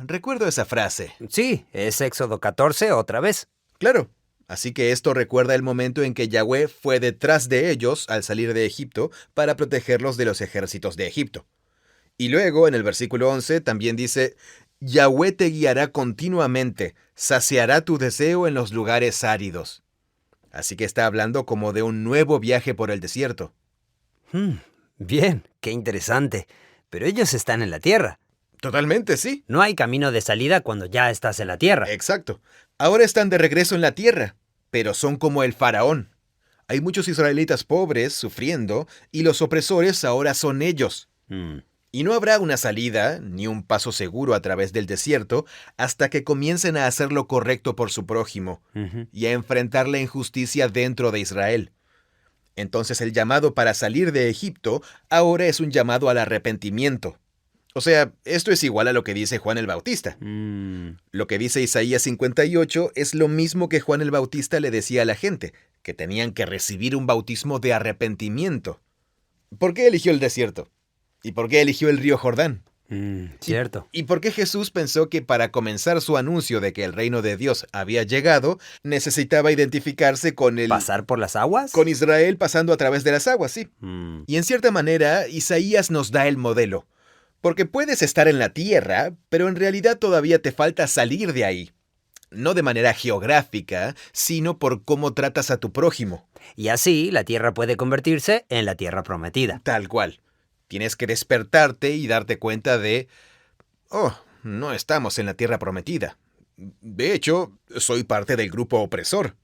Speaker 2: recuerdo esa frase.
Speaker 1: Sí, es Éxodo 14 otra vez.
Speaker 2: Claro. Así que esto recuerda el momento en que Yahweh fue detrás de ellos al salir de Egipto para protegerlos de los ejércitos de Egipto. Y luego, en el versículo 11, también dice, Yahweh te guiará continuamente, saciará tu deseo en los lugares áridos. Así que está hablando como de un nuevo viaje por el desierto.
Speaker 1: Bien, qué interesante. Pero ellos están en la tierra.
Speaker 2: Totalmente, sí.
Speaker 1: No hay camino de salida cuando ya estás en la tierra.
Speaker 2: Exacto. Ahora están de regreso en la tierra, pero son como el faraón. Hay muchos israelitas pobres sufriendo y los opresores ahora son ellos. Y no habrá una salida ni un paso seguro a través del desierto hasta que comiencen a hacer lo correcto por su prójimo y a enfrentar la injusticia dentro de Israel. Entonces el llamado para salir de Egipto ahora es un llamado al arrepentimiento. O sea, esto es igual a lo que dice Juan el Bautista. Lo que dice Isaías 58 es lo mismo que Juan el Bautista le decía a la gente, que tenían que recibir un bautismo de arrepentimiento. ¿Por qué eligió el desierto? ¿Y por qué eligió el río Jordán?
Speaker 1: Cierto.
Speaker 2: ¿Y por qué Jesús pensó que para comenzar su anuncio de que el reino de Dios había llegado, necesitaba identificarse con el...
Speaker 1: ¿Pasar por las aguas?
Speaker 2: Con Israel pasando a través de las aguas, sí. Y en cierta manera, Isaías nos da el modelo. Porque puedes estar en la tierra, pero en realidad todavía te falta salir de ahí. No de manera geográfica, sino por cómo tratas a tu prójimo.
Speaker 1: Y así la tierra puede convertirse en la tierra prometida.
Speaker 2: Tal cual. Tienes que despertarte y darte cuenta de... no estamos en la tierra prometida. De hecho, soy parte del grupo opresor.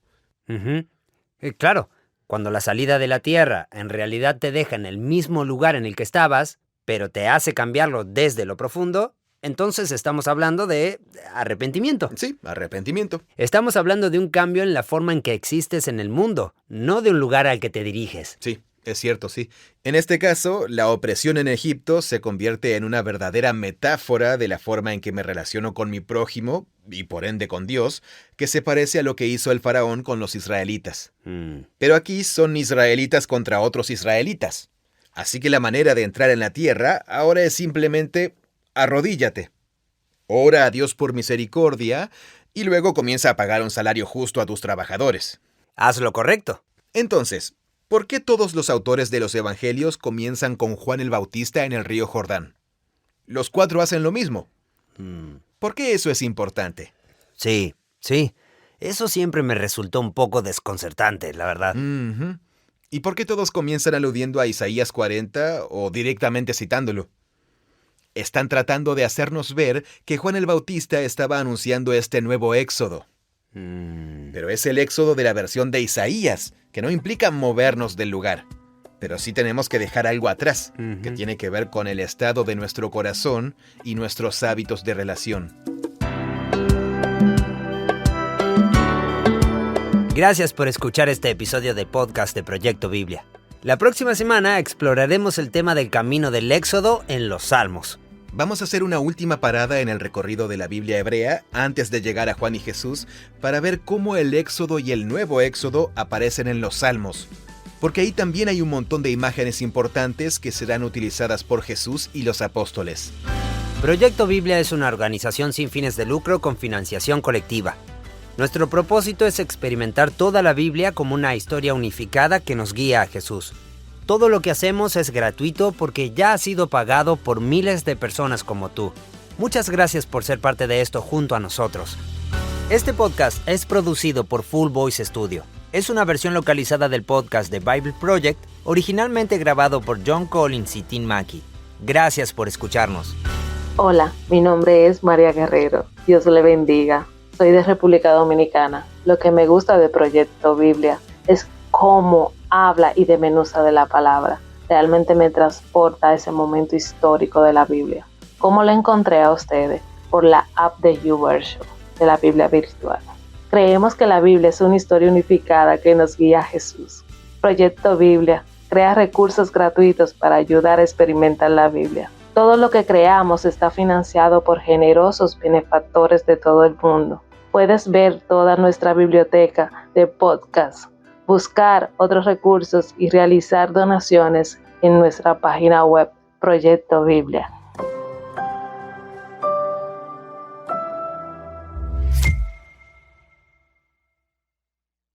Speaker 1: Claro, cuando la salida de la tierra en realidad te deja en el mismo lugar en el que estabas, pero te hace cambiarlo desde lo profundo, entonces estamos hablando de arrepentimiento.
Speaker 2: Sí, arrepentimiento.
Speaker 1: Estamos hablando de un cambio en la forma en que existes en el mundo, no de un lugar al que te diriges.
Speaker 2: Sí, Es cierto, sí. En este caso, la opresión en Egipto se convierte en una verdadera metáfora de la forma en que me relaciono con mi prójimo, y por ende con Dios, que se parece a lo que hizo el faraón con los israelitas. Pero aquí son israelitas contra otros israelitas. Así que la manera de entrar en la tierra ahora es simplemente arrodíllate. Ora a Dios por misericordia y luego comienza a pagar un salario justo a tus trabajadores.
Speaker 1: Haz lo correcto.
Speaker 2: Entonces, ¿por qué todos los autores de los evangelios comienzan con Juan el Bautista en el río Jordán? Los 4 hacen lo mismo. ¿Por qué eso es importante?
Speaker 1: Sí. Eso siempre me resultó un poco desconcertante, la verdad.
Speaker 2: ¿Y por qué todos comienzan aludiendo a Isaías 40 o directamente citándolo? Están tratando de hacernos ver que Juan el Bautista estaba anunciando este nuevo éxodo. Pero es el éxodo de la versión de Isaías, que no implica movernos del lugar. Pero sí tenemos que dejar algo atrás, que tiene que ver con el estado de nuestro corazón y nuestros hábitos de relación.
Speaker 1: Gracias por escuchar este episodio de podcast de Proyecto Biblia. La próxima semana exploraremos el tema del camino del Éxodo en los Salmos.
Speaker 2: Vamos a hacer una última parada en el recorrido de la Biblia hebrea antes de llegar a Juan y Jesús para ver cómo el Éxodo y el nuevo Éxodo aparecen en los Salmos. Porque ahí también hay un montón de imágenes importantes que serán utilizadas por Jesús y los apóstoles.
Speaker 1: Proyecto Biblia es una organización sin fines de lucro con financiación colectiva. Nuestro propósito es experimentar toda la Biblia como una historia unificada que nos guía a Jesús. Todo lo que hacemos es gratuito porque ya ha sido pagado por miles de personas como tú. Muchas gracias por ser parte de esto junto a nosotros. Este podcast es producido por Full Voice Studio. Es una versión localizada del podcast de Bible Project, originalmente grabado por John Collins y Tim Mackey. Gracias por escucharnos.
Speaker 3: Hola, mi nombre es María Guerrero. Dios le bendiga. Soy de República Dominicana. Lo que me gusta de Proyecto Biblia es cómo habla y desmenuza de la palabra. Realmente me transporta a ese momento histórico de la Biblia. ¿Cómo la encontré a ustedes? Por la app de YouVersion, de la Biblia virtual. Creemos que la Biblia es una historia unificada que nos guía a Jesús. Proyecto Biblia crea recursos gratuitos para ayudar a experimentar la Biblia. Todo lo que creamos está financiado por generosos benefactores de todo el mundo. Puedes ver toda nuestra biblioteca de podcasts, buscar otros recursos y realizar donaciones en nuestra página web Proyecto Biblia.